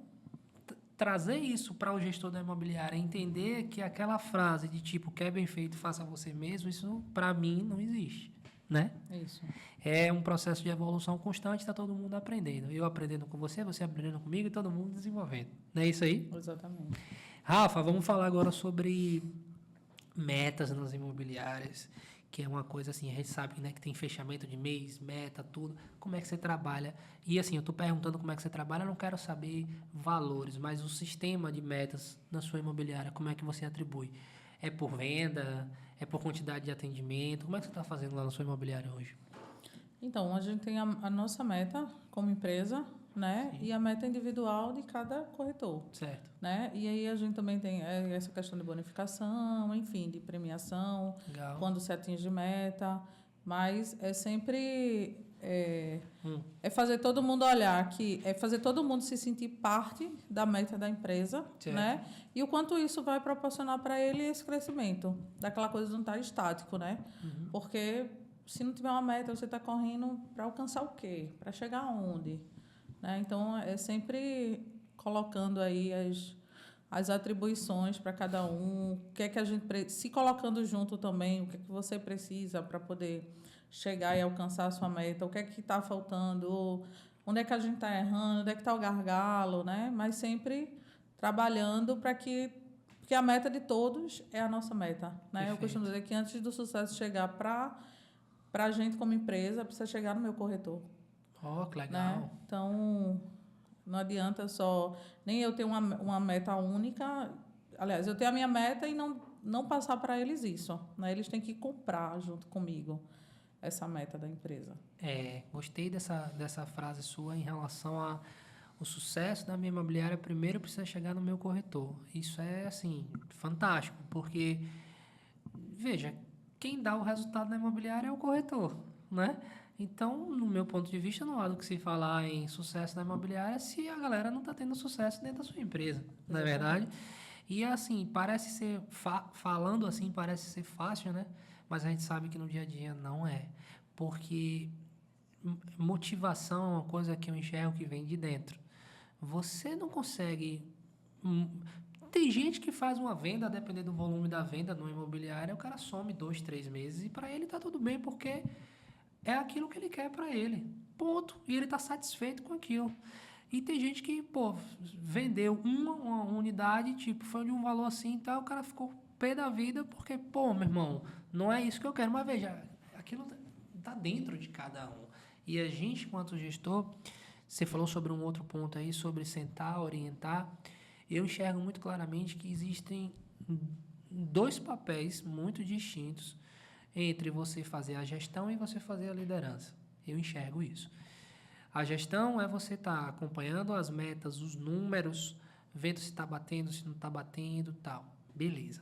trazer isso para o gestor da imobiliária, entender que aquela frase de tipo, quer bem feito, faça você mesmo, isso para mim não existe, né? Isso. É um processo de evolução constante, está todo mundo aprendendo. Eu aprendendo com você aprendendo comigo e todo mundo desenvolvendo. Não é isso aí? Exatamente. Rafa, vamos falar agora sobre metas nas imobiliárias, que é uma coisa assim, a gente sabe, né, que tem fechamento de mês, meta, tudo. Como é que você trabalha? E assim, eu estou perguntando como é que você trabalha, eu não quero saber valores, mas o sistema de metas na sua imobiliária, como é que você atribui? É por venda? É por quantidade de atendimento? Como é que você está fazendo lá na sua imobiliária hoje? Então, a gente tem a nossa meta como empresa, né? Sim. E a meta individual de cada corretor. Certo. Né? E aí a gente também tem essa questão de bonificação, enfim, de premiação, Legal. quando se atinge meta, mas é sempre é fazer todo mundo olhar que é fazer todo mundo se sentir parte da meta da empresa, Certo. né? E o quanto isso vai proporcionar para ele esse crescimento, daquela coisa de não estar estático, né? Uhum. Porque se não tiver uma meta, você está correndo para alcançar o quê? Para chegar aonde? Né? Então, é sempre colocando aí as atribuições para cada um, o que é que a gente se colocando junto também, o que é que você precisa para poder chegar e alcançar a sua meta, o que é que está faltando, onde é que a gente está errando, onde é que está o gargalo, né? Mas sempre trabalhando para que porque a meta de todos é a nossa meta, né? Perfeito. Eu costumo dizer que antes do sucesso chegar para a gente como empresa, precisa chegar no meu corretor. Que legal. Né? Então, não adianta só... Nem eu ter uma meta única. Aliás, eu tenho a minha meta e não passar para eles isso. Né? Eles têm que comprar junto comigo essa meta da empresa. Gostei dessa frase sua em relação a o sucesso da minha imobiliária primeiro precisa chegar no meu corretor. Isso é, assim, fantástico, porque, veja, quem dá o resultado na imobiliária é o corretor, né? Então, no meu ponto de vista, não há do que se falar em sucesso na imobiliária se a galera não está tendo sucesso dentro da sua empresa, não é verdade? E, assim, parece ser, falando assim, parece ser fácil, né? Mas a gente sabe que no dia a dia não é, porque motivação é uma coisa que eu enxergo que vem de dentro. Você não consegue... Tem gente que faz uma venda, dependendo do volume da venda no imobiliário, o cara some 2, 3 meses e para ele está tudo bem, porque é aquilo que ele quer para ele. Ponto. E ele está satisfeito com aquilo. E tem gente que, pô, vendeu uma unidade, tipo, foi de um valor assim e tal, o cara ficou pé da vida porque, pô, meu irmão, não é isso que eu quero. Mas veja, aquilo tá dentro de cada um. E a gente, enquanto gestor, você falou sobre um outro ponto aí, sobre sentar, orientar. Eu enxergo muito claramente que existem dois papéis muito distintos entre você fazer a gestão e você fazer a liderança. Eu enxergo isso. A gestão é você estar acompanhando as metas, os números, vendo se está batendo, se não está batendo, tal. Beleza.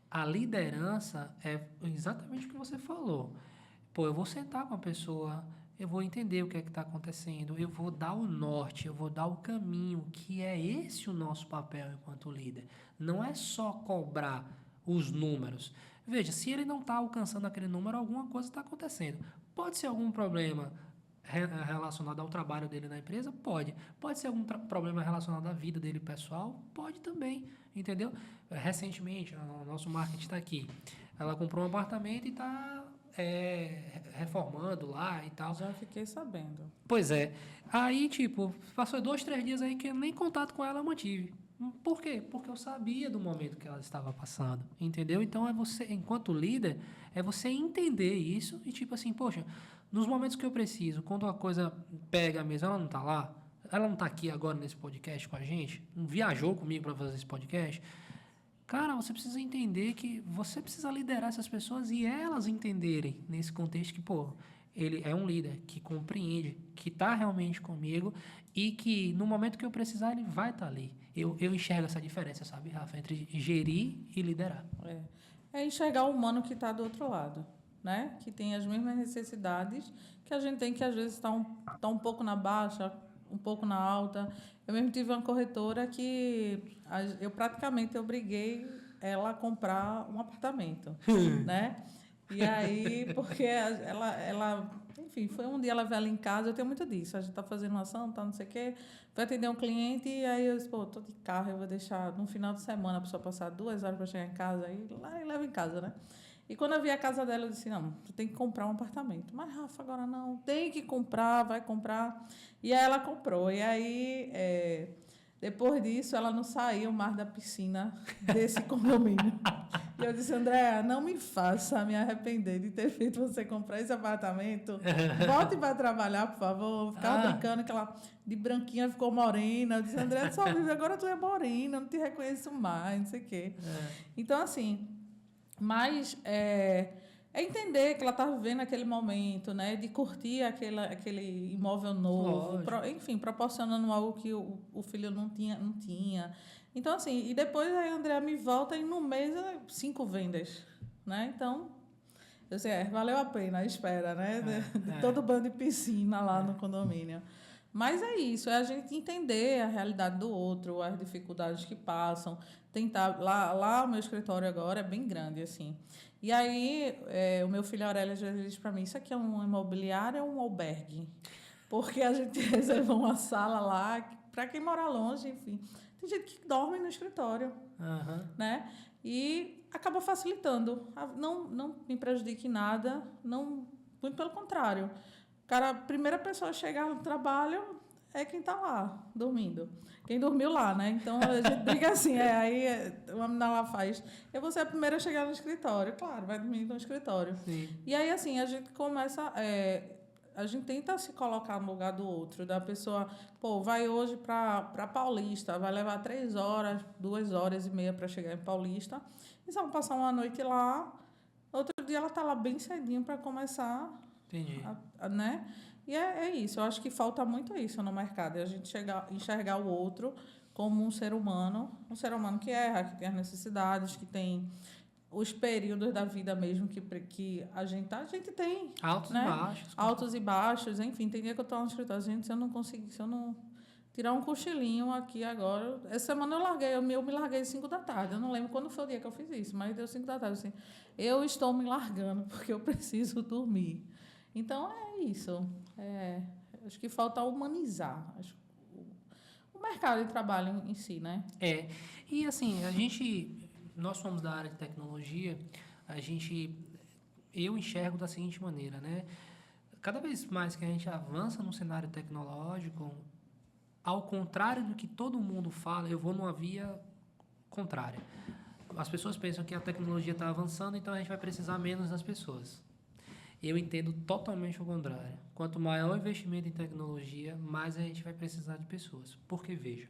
A liderança é exatamente o que você falou. Pô, eu vou sentar com a pessoa, eu vou entender o que é que está acontecendo, eu vou dar o norte, eu vou dar o caminho, que é esse o nosso papel enquanto líder. Não é só cobrar os números. Veja, se ele não está alcançando aquele número, alguma coisa está acontecendo. Pode ser algum problema relacionado ao trabalho dele na empresa? Pode. Pode ser algum problema relacionado à vida dele pessoal? Pode também, entendeu? Recentemente, o nosso marketing está aqui. Ela comprou um apartamento e está reformando lá e tal. Já fiquei sabendo. Pois é. Aí, tipo, passou 2, 3 dias aí que nem contato com ela eu mantive. Por quê? Porque eu sabia do momento que ela estava passando, entendeu? Então, é você, enquanto líder, é você entender isso e, tipo assim, poxa, nos momentos que eu preciso, quando a coisa pega mesmo, ela não tá lá, ela não tá aqui agora nesse podcast com a gente, não viajou comigo para fazer esse podcast. Cara, você precisa entender que você precisa liderar essas pessoas e elas entenderem nesse contexto que, pô, ele é um líder que compreende, que está realmente comigo e que no momento que eu precisar ele vai estar ali. Eu enxergo essa diferença, sabe, Rafa, entre gerir e liderar. É enxergar o humano que está do outro lado, né? Que tem as mesmas necessidades que a gente tem, que às vezes está um pouco na baixa, um pouco na alta. Eu mesmo tive uma corretora que eu praticamente obriguei ela a comprar um apartamento, né? E aí, porque enfim, foi um dia ela veio ali em casa, eu tenho muito disso, a gente está fazendo uma ação, tá, não sei o quê, vai atender um cliente, e aí eu disse, pô, tô de carro, eu vou deixar no final de semana a pessoa passar 2 horas para chegar em casa, aí lá e leva em casa, né? E quando eu vi a casa dela, eu disse, não, tu tem que comprar um apartamento. Mas, Rafa, agora não, tem que comprar, vai comprar. E aí ela comprou. E aí, depois disso, ela não saiu mais da piscina desse condomínio. E eu disse, Andréa, não me faça me arrepender de ter feito você comprar esse apartamento. Volte para trabalhar, por favor. Ficava brincando que ela de branquinha ficou morena. Eu disse, Andréa, só vive, agora tu é morena, não te reconheço mais, não sei o quê. Então, assim... Mas entender que ela está vivendo aquele momento, né? De curtir aquele imóvel novo, enfim, proporcionando algo que o filho não tinha. Então, assim, e depois a Andréa me volta e no mês 5 vendas, né? Então, eu sei, valeu a pena a espera, né? De todo bando de piscina lá no condomínio. Mas é isso, é a gente entender a realidade do outro, as dificuldades que passam, tentar... Lá o meu escritório agora é bem grande, assim. E aí, o meu filho Aurélio já diz para mim, isso aqui é um imobiliário ou um albergue? Porque a gente reservou uma sala lá, para quem mora longe, enfim. Tem gente que dorme no escritório, né? E acaba facilitando. Não me prejudique em nada, não, muito pelo contrário. Cara, a primeira pessoa a chegar no trabalho é quem está lá, dormindo. Quem dormiu lá, né? Então, a gente briga assim, aí a menina lá faz... Eu vou ser a primeira a chegar no escritório. Claro, vai dormir no escritório. Sim. E aí, assim, a gente começa... a gente tenta se colocar no lugar do outro, da pessoa... Pô, vai hoje para Paulista, vai levar 3 horas, 2 horas e meia para chegar em Paulista. E se ela passar uma noite lá, outro dia ela está lá bem cedinho para começar... Entendi. Né? E é isso. Eu acho que falta muito isso no mercado. É a gente enxergar o outro como um ser humano que erra, que tem as necessidades, que tem os períodos da vida mesmo que a gente tem. Altos, né? e baixos. Altos e baixos. Enfim, tem dia que eu estou no escritório. Gente, se eu não tirar um cochilinho aqui agora... Essa semana eu me larguei às 5 da tarde. Eu não lembro quando foi o dia que eu fiz isso, mas deu 5 da tarde. Assim, eu estou me largando porque eu preciso dormir. Então, é isso. Acho que falta humanizar o mercado de trabalho em si, né? E assim, nós somos da área de tecnologia, eu enxergo da seguinte maneira, né? Cada vez mais que a gente avança no cenário tecnológico, ao contrário do que todo mundo fala, eu vou numa via contrária. As pessoas pensam que a tecnologia está avançando, então a gente vai precisar menos das pessoas. Eu entendo totalmente o contrário. Quanto maior o investimento em tecnologia, mais a gente vai precisar de pessoas. Porque, veja,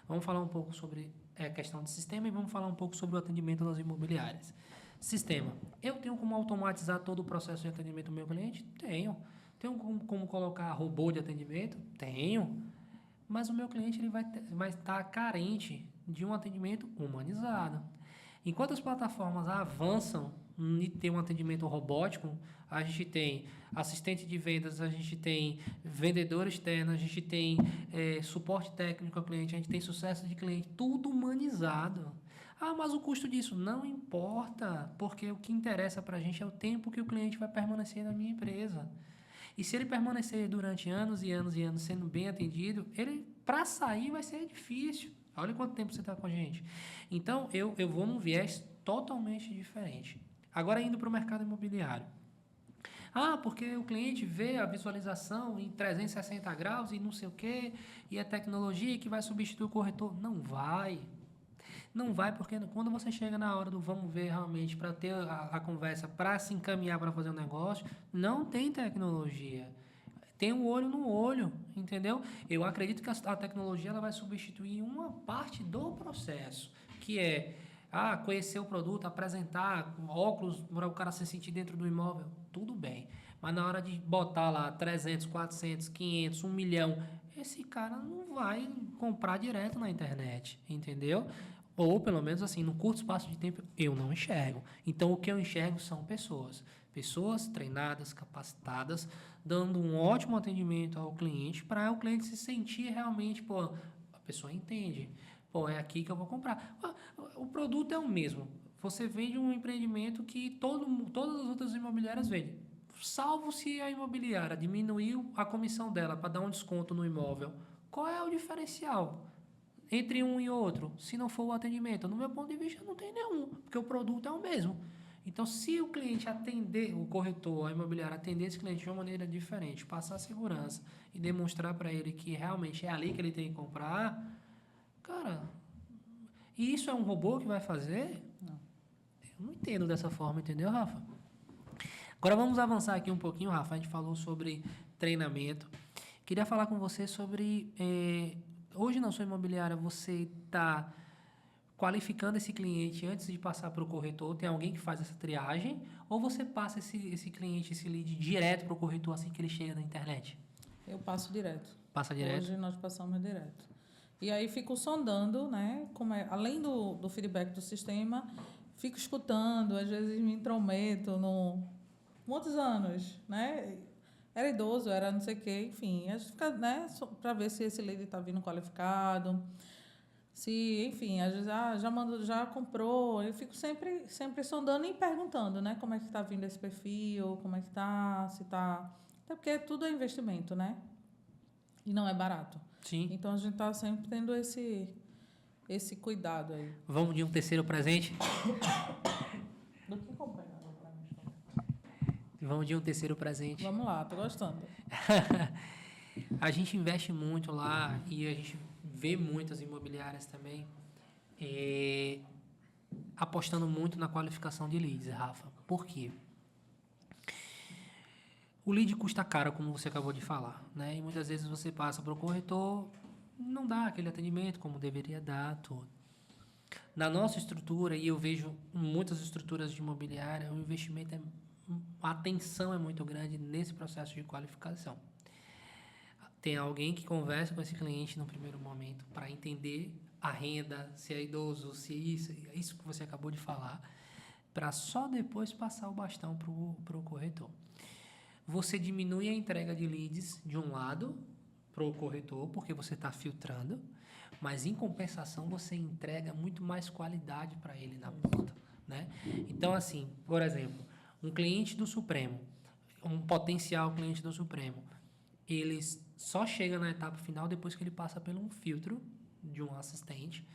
vamos falar um pouco sobre a questão de sistema e vamos falar um pouco sobre o atendimento das imobiliárias. Sistema. Eu tenho como automatizar todo o processo de atendimento do meu cliente? Tenho. Tenho como colocar robô de atendimento? Tenho. Mas o meu cliente ele vai estar carente de um atendimento humanizado. Enquanto as plataformas avançam em ter um atendimento robótico, a gente tem assistente de vendas, a gente tem vendedor externo, a gente tem suporte técnico ao cliente, a gente tem sucesso de cliente, tudo humanizado. Ah, mas o custo disso não importa, porque o que interessa para a gente é o tempo que o cliente vai permanecer na minha empresa. E se ele permanecer durante anos e anos e anos sendo bem atendido, ele para sair vai ser difícil. Olha quanto tempo você está com a gente. Então, eu vou num viés totalmente diferente. Agora, indo para o mercado imobiliário. Ah, porque o cliente vê a visualização em 360 graus e não sei o quê, e a tecnologia que vai substituir o corretor. Não vai. Não vai, porque quando você chega na hora do vamos ver realmente, para ter a conversa, para se encaminhar para fazer um negócio, não tem tecnologia. Tem um olho no olho, entendeu? Eu acredito que a tecnologia ela vai substituir uma parte do processo, que é conhecer o produto, apresentar óculos para o cara se sentir dentro do imóvel, tudo bem. Mas na hora de botar lá 300, 400, 500, 1 milhão, esse cara não vai comprar direto na internet, entendeu? Ou pelo menos assim, num curto espaço de tempo, eu não enxergo. Então o que eu enxergo são pessoas. Pessoas treinadas, capacitadas, dando um ótimo atendimento ao cliente para o cliente se sentir realmente, pô, a pessoa entende. Pô, é aqui que eu vou comprar. O produto é o mesmo. Você vende um empreendimento que todas as outras imobiliárias vendem. Salvo se a imobiliária diminuiu a comissão dela para dar um desconto no imóvel. Qual é o diferencial entre um e outro? Se não for o atendimento, no meu ponto de vista, não tem nenhum, porque o produto é o mesmo. Então, se o cliente atender, o corretor, a imobiliária atender esse cliente de uma maneira diferente, passar segurança e demonstrar para ele que realmente é ali que ele tem que comprar, cara, e isso é um robô que vai fazer? Não. Eu não entendo dessa forma, entendeu, Rafa? Agora vamos avançar aqui um pouquinho, Rafa. A gente falou sobre treinamento. Queria falar com você sobre... hoje na sua imobiliária você está qualificando esse cliente antes de passar para o corretor? Tem alguém que faz essa triagem? Ou você passa esse cliente, esse lead direto para o corretor assim que ele chega na internet? Eu passo direto. Passa direto? Hoje nós passamos direto. E aí fico sondando, né? Além do feedback do sistema, fico escutando, às vezes me intrometo muitos anos, né? Era idoso, era não sei o quê, enfim. A gente fica, né? Para ver se esse lead está vindo qualificado. Se, enfim, às vezes já comprou. Eu fico sempre sondando e perguntando, né? Como é que está vindo esse perfil, como é que está, se está... Até porque tudo é investimento, né? E não é barato. Sim. Então a gente está sempre tendo esse cuidado aí. Vamos de um terceiro presente? Do que comprar? Vamos de um terceiro presente. Vamos lá, tô gostando. A gente investe muito lá e a gente vê muitas imobiliárias também apostando muito na qualificação de leads, Rafa. Por quê? O lead custa caro, como você acabou de falar, né? E muitas vezes você passa para o corretor, não dá aquele atendimento como deveria dar, tudo. Na nossa estrutura, e eu vejo muitas estruturas de imobiliária, o investimento a atenção é muito grande nesse processo de qualificação. Tem alguém que conversa com esse cliente no primeiro momento para entender a renda, se é idoso, se é isso que você acabou de falar, para só depois passar o bastão para o corretor. Você diminui a entrega de leads de um lado para o corretor, porque você está filtrando, mas em compensação você entrega muito mais qualidade para ele na ponta, né? Então, assim, por exemplo, um cliente do Supremo, um potencial cliente do Supremo, ele só chega na etapa final depois que ele passa por um filtro de um assistente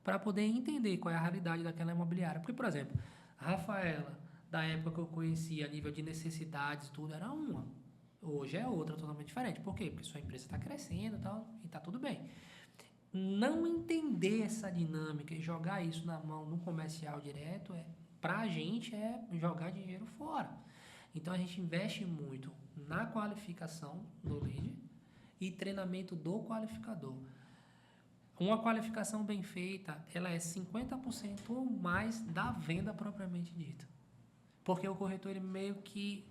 para poder entender qual é a realidade daquela imobiliária. Porque, por exemplo, a Rafaela, da época que eu conhecia a nível de necessidades, tudo era uma. Hoje é outra, totalmente diferente. Por quê? Porque sua empresa está crescendo e tal, e está tudo bem. não entender essa dinâmica e jogar isso na mão no comercial direto, pra gente é jogar dinheiro fora. Então a gente investe muito na qualificação do lead e treinamento do qualificador. Uma qualificação bem feita, ela é 50% ou mais da venda propriamente dita. Porque o corretor, ele meio que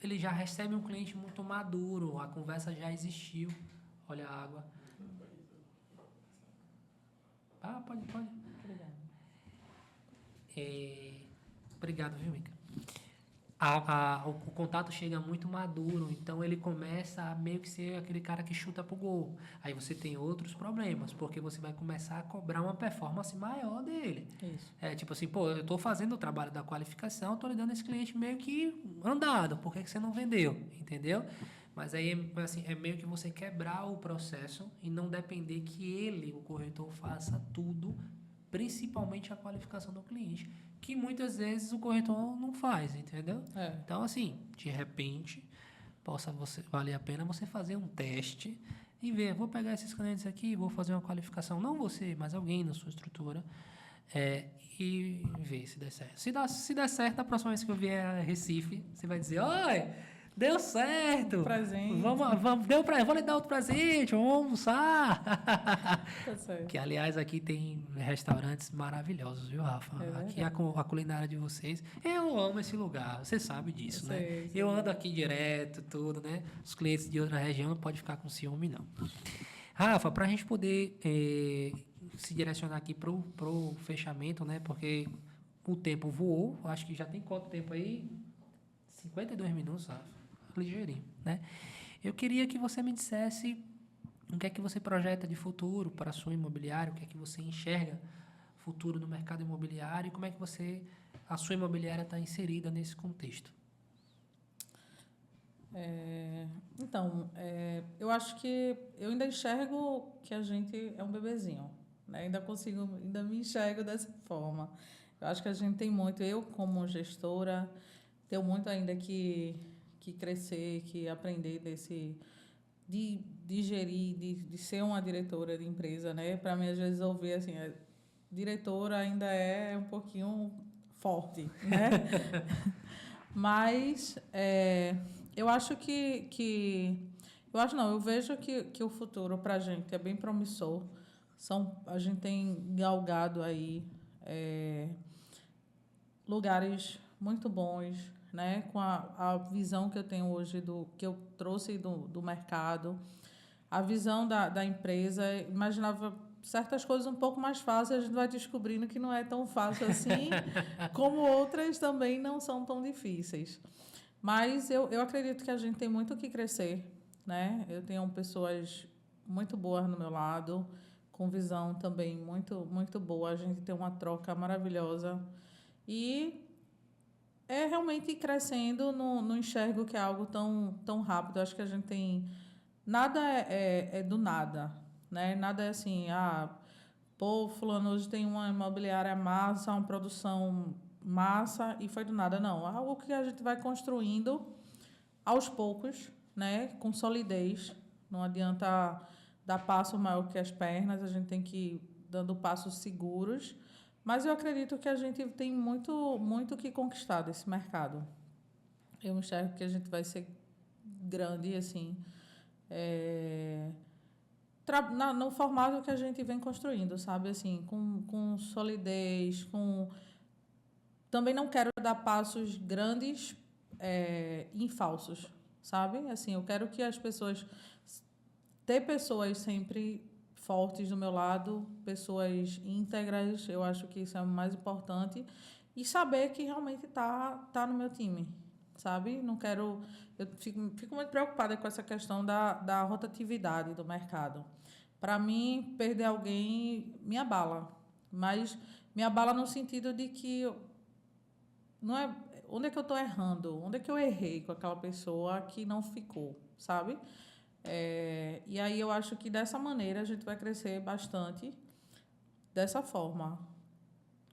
ele já recebe um cliente muito maduro, a conversa já existiu. Olha a água. Ah, pode. Obrigada. Obrigado, viu, Mica? O contato chega muito maduro, então ele começa a meio que ser aquele cara que chuta pro gol. Aí você tem outros problemas, porque você vai começar a cobrar uma performance maior dele. Isso. Tipo assim, pô, eu tô fazendo o trabalho da qualificação, tô lhe dando esse cliente meio que andado, por que você não vendeu? Entendeu? Mas aí, assim, é meio que você quebrar o processo e não depender que ele, o corretor, faça tudo, principalmente a qualificação do cliente, que muitas vezes o corretor não faz, entendeu? Então, assim, de repente, valer a pena você fazer um teste e ver, vou pegar esses clientes aqui, vou fazer uma qualificação, não você, mas alguém na sua estrutura, e ver se der certo. Se der certo, a próxima vez que eu vier a Recife, você vai dizer, oi, deu certo. Presente. Vou lhe dar outro presente, vamos almoçar. Tá certo. Que, aliás, aqui tem restaurantes maravilhosos, viu, Rafa? Aqui a culinária de vocês. Eu amo esse lugar, você sabe disso, né? Eu ando aqui direto, tudo, né? Os clientes de outra região não podem ficar com ciúme, não. Rafa, para a gente poder se direcionar aqui pro fechamento, né? Porque o tempo voou, acho que já tem quanto tempo aí? 52 minutos, Rafa. Ligeirinho, né? Eu queria que você me dissesse o que é que você projeta de futuro para a sua imobiliária, o que é que você enxerga futuro no mercado imobiliário e como é que a sua imobiliária está inserida nesse contexto. Então, eu acho que eu ainda enxergo que a gente é um bebezinho, né? Ainda me enxergo dessa forma. Eu acho que a gente tem muito, eu como gestora, tenho muito ainda que crescer, que aprender de gerir, de ser uma diretora de empresa, né? Para mim, às vezes, ouvir assim, diretora ainda é um pouquinho forte, né? Mas eu acho eu acho não, eu vejo que o futuro para a gente é bem promissor. A gente tem galgado aí lugares muito bons, né? Com a visão que eu tenho hoje que eu trouxe do mercado, a visão da empresa. Imaginava certas coisas um pouco mais fáceis, a gente vai descobrindo que não é tão fácil assim, como outras também não são tão difíceis. Mas eu acredito que a gente tem muito o que crescer, né? Eu tenho pessoas muito boas no meu lado, com visão também muito, muito boa. A gente tem uma troca maravilhosa. E realmente ir crescendo, não enxergo que é algo tão rápido. Acho que a gente tem... Nada é do nada, né? Nada é assim, pô, fulano hoje tem uma imobiliária massa, uma produção massa e foi do nada. Não, é algo que a gente vai construindo aos poucos, né? Com solidez. Não adianta dar passo maior que as pernas, a gente tem que ir dando passos seguros. Mas eu acredito que a gente tem muito, muito que conquistar desse mercado. Eu enxergo que a gente vai ser grande, assim, no formato que a gente vem construindo, sabe? Assim, com solidez, Também não quero dar passos grandes e falsos, sabe? Assim, eu quero que as pessoas... Ter pessoas sempre fortes do meu lado, pessoas íntegras, eu acho que isso é o mais importante. E saber que realmente tá no meu time, sabe? Não quero... Eu fico muito preocupada com essa questão da rotatividade do mercado. Para mim, perder alguém me abala. Mas me abala no sentido de que... Não é, onde é que eu estou errando? Onde é que eu errei com aquela pessoa que não ficou, sabe? E aí eu acho que dessa maneira a gente vai crescer bastante dessa forma,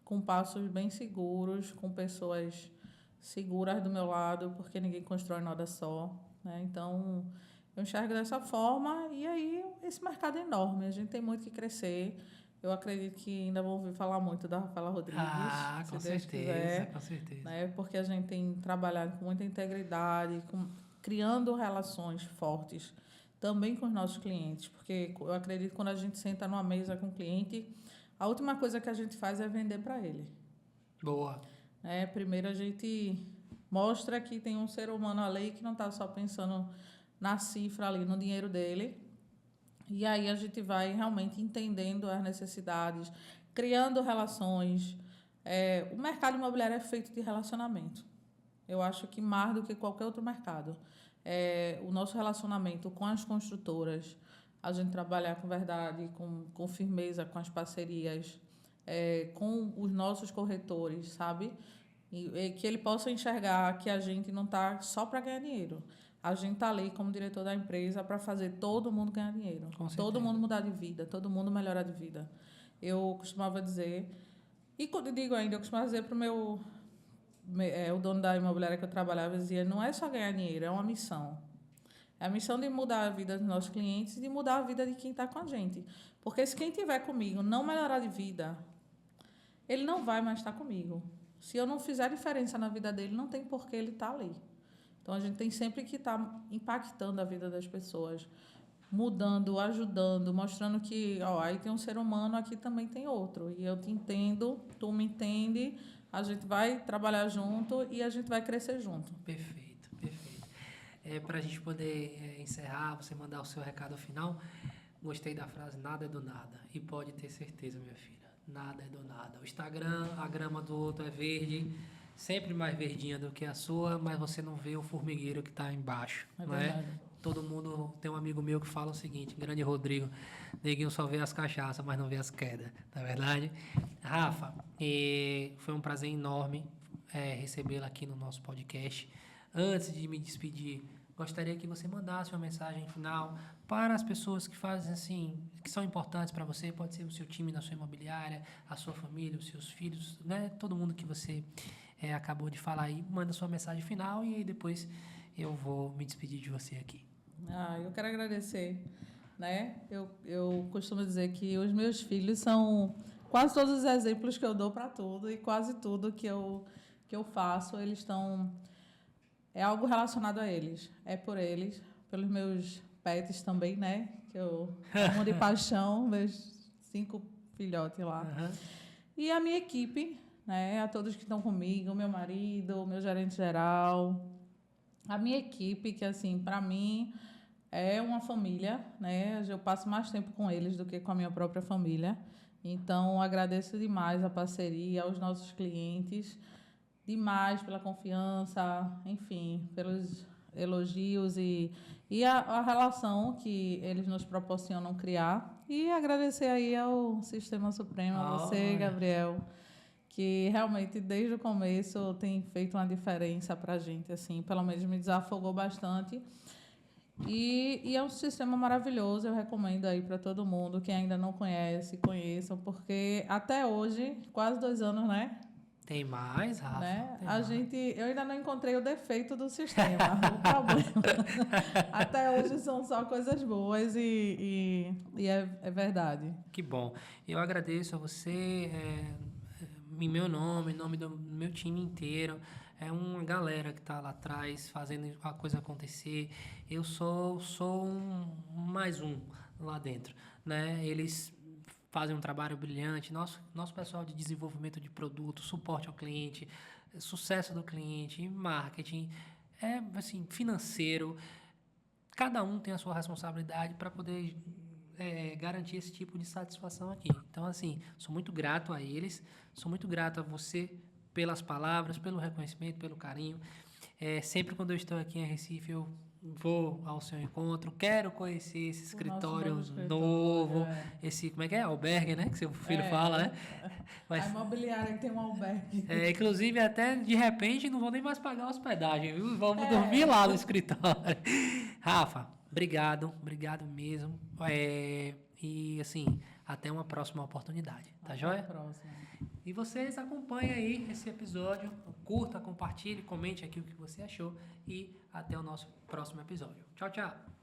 com passos bem seguros, com pessoas seguras do meu lado, porque ninguém constrói nada só, né? Então, eu enxergo dessa forma e aí esse mercado é enorme, a gente tem muito que crescer. Eu acredito que ainda vou ouvir falar muito da Rafaela Rodrigues, Ah, com se Deus certeza, quiser, com certeza. né? Porque a gente tem trabalhado com muita integridade, criando relações fortes também com os nossos clientes, porque eu acredito que quando a gente senta numa mesa com o cliente, a última coisa que a gente faz é vender para ele. Boa. Primeiro a gente mostra que tem um ser humano ali que não está só pensando na cifra ali, no dinheiro dele. E aí a gente vai realmente entendendo as necessidades, criando relações. O mercado imobiliário é feito de relacionamento. Eu acho que mais do que qualquer outro mercado. O nosso relacionamento com as construtoras, a gente trabalhar com verdade, com firmeza, com as parcerias, com os nossos corretores, sabe? E que ele possa enxergar que a gente não está só para ganhar dinheiro. A gente está ali como diretor da empresa para fazer todo mundo ganhar dinheiro. Todo mundo mudar de vida, todo mundo melhorar de vida. Eu costumava dizer, e quando eu digo ainda, eu costumava dizer para o dono da imobiliária que eu trabalhava, dizia, não é só ganhar dinheiro, é uma missão. É a missão de mudar a vida dos nossos clientes e de mudar a vida de quem está com a gente. Porque se quem estiver comigo não melhorar de vida, ele não vai mais estar comigo. Se eu não fizer diferença na vida dele, não tem por que ele estar ali. Então, a gente tem sempre que estar impactando a vida das pessoas, mudando, ajudando, mostrando que aí tem um ser humano, aqui também tem outro. E eu te entendo, tu me entende, a gente vai trabalhar junto e a gente vai crescer junto. Perfeito, perfeito. Para a gente poder encerrar, você mandar o seu recado final, gostei da frase, nada é do nada. E pode ter certeza, minha filha, nada é do nada. O Instagram, a grama do outro é verde, sempre mais verdinha do que a sua, mas você não vê o formigueiro que está embaixo, não é? Todo mundo, tem um amigo meu que fala o seguinte, grande Rodrigo, neguinho só vê as cachaças, mas não vê as quedas, não é verdade? Rafa, foi um prazer enorme recebê-la aqui no nosso podcast. Antes de me despedir, gostaria que você mandasse uma mensagem final para as pessoas que fazem assim, que são importantes para você, pode ser o seu time na sua imobiliária, a sua família, os seus filhos, né? Todo mundo que você acabou de falar aí, manda sua mensagem final e aí depois eu vou me despedir de você aqui. Eu quero agradecer, né? Eu costumo dizer que os meus filhos são quase todos os exemplos que eu dou para tudo e quase tudo que eu faço, eles estão... É algo relacionado a eles, é por eles, pelos meus pets também, né? Que eu amo de paixão, meus 5 filhotes lá. Uhum. E a minha equipe, né? A todos que estão comigo, meu marido, meu gerente geral, a minha equipe, que assim, para mim é uma família, né? Eu passo mais tempo com eles do que com a minha própria família. Então, agradeço demais a parceria, aos nossos clientes, demais pela confiança, enfim, pelos elogios e a relação que eles nos proporcionam criar. E agradecer aí ao Sistema Supremo, a você, Gabriel, que realmente desde o começo tem feito uma diferença para a gente, assim, pelo menos me desafogou bastante. E é um sistema maravilhoso, eu recomendo aí para todo mundo, quem ainda não conhece, conheçam, porque até hoje, quase 2 anos, né? Tem mais, Rafa? Né? Tem Eu ainda não encontrei o defeito do sistema, o problema. Até hoje são só coisas boas e é verdade. Que bom. Eu agradeço a você, em meu nome, em nome do meu time inteiro. É uma galera que está lá atrás fazendo a coisa acontecer. Eu sou mais um lá dentro, né? Eles fazem um trabalho brilhante. Nosso pessoal de desenvolvimento de produto, suporte ao cliente, sucesso do cliente, marketing, assim, financeiro. Cada um tem a sua responsabilidade para poder garantir esse tipo de satisfação aqui. Então, assim, sou muito grato a eles, sou muito grato a você pelas palavras, pelo reconhecimento, pelo carinho. Sempre quando eu estou aqui em Recife, eu vou ao seu encontro, quero conhecer esse escritório novo, esse, como é que é? Albergue, né? Que seu filho fala, né? A imobiliária tem um albergue. Inclusive, até de repente, não vou nem mais pagar a hospedagem, viu? Vamos dormir lá no escritório. Rafa, obrigado mesmo. E assim, até uma próxima oportunidade, tá joia? Até a próxima. E vocês acompanhem aí esse episódio, curta, compartilhe, comente aqui o que você achou e até o nosso próximo episódio. Tchau, tchau!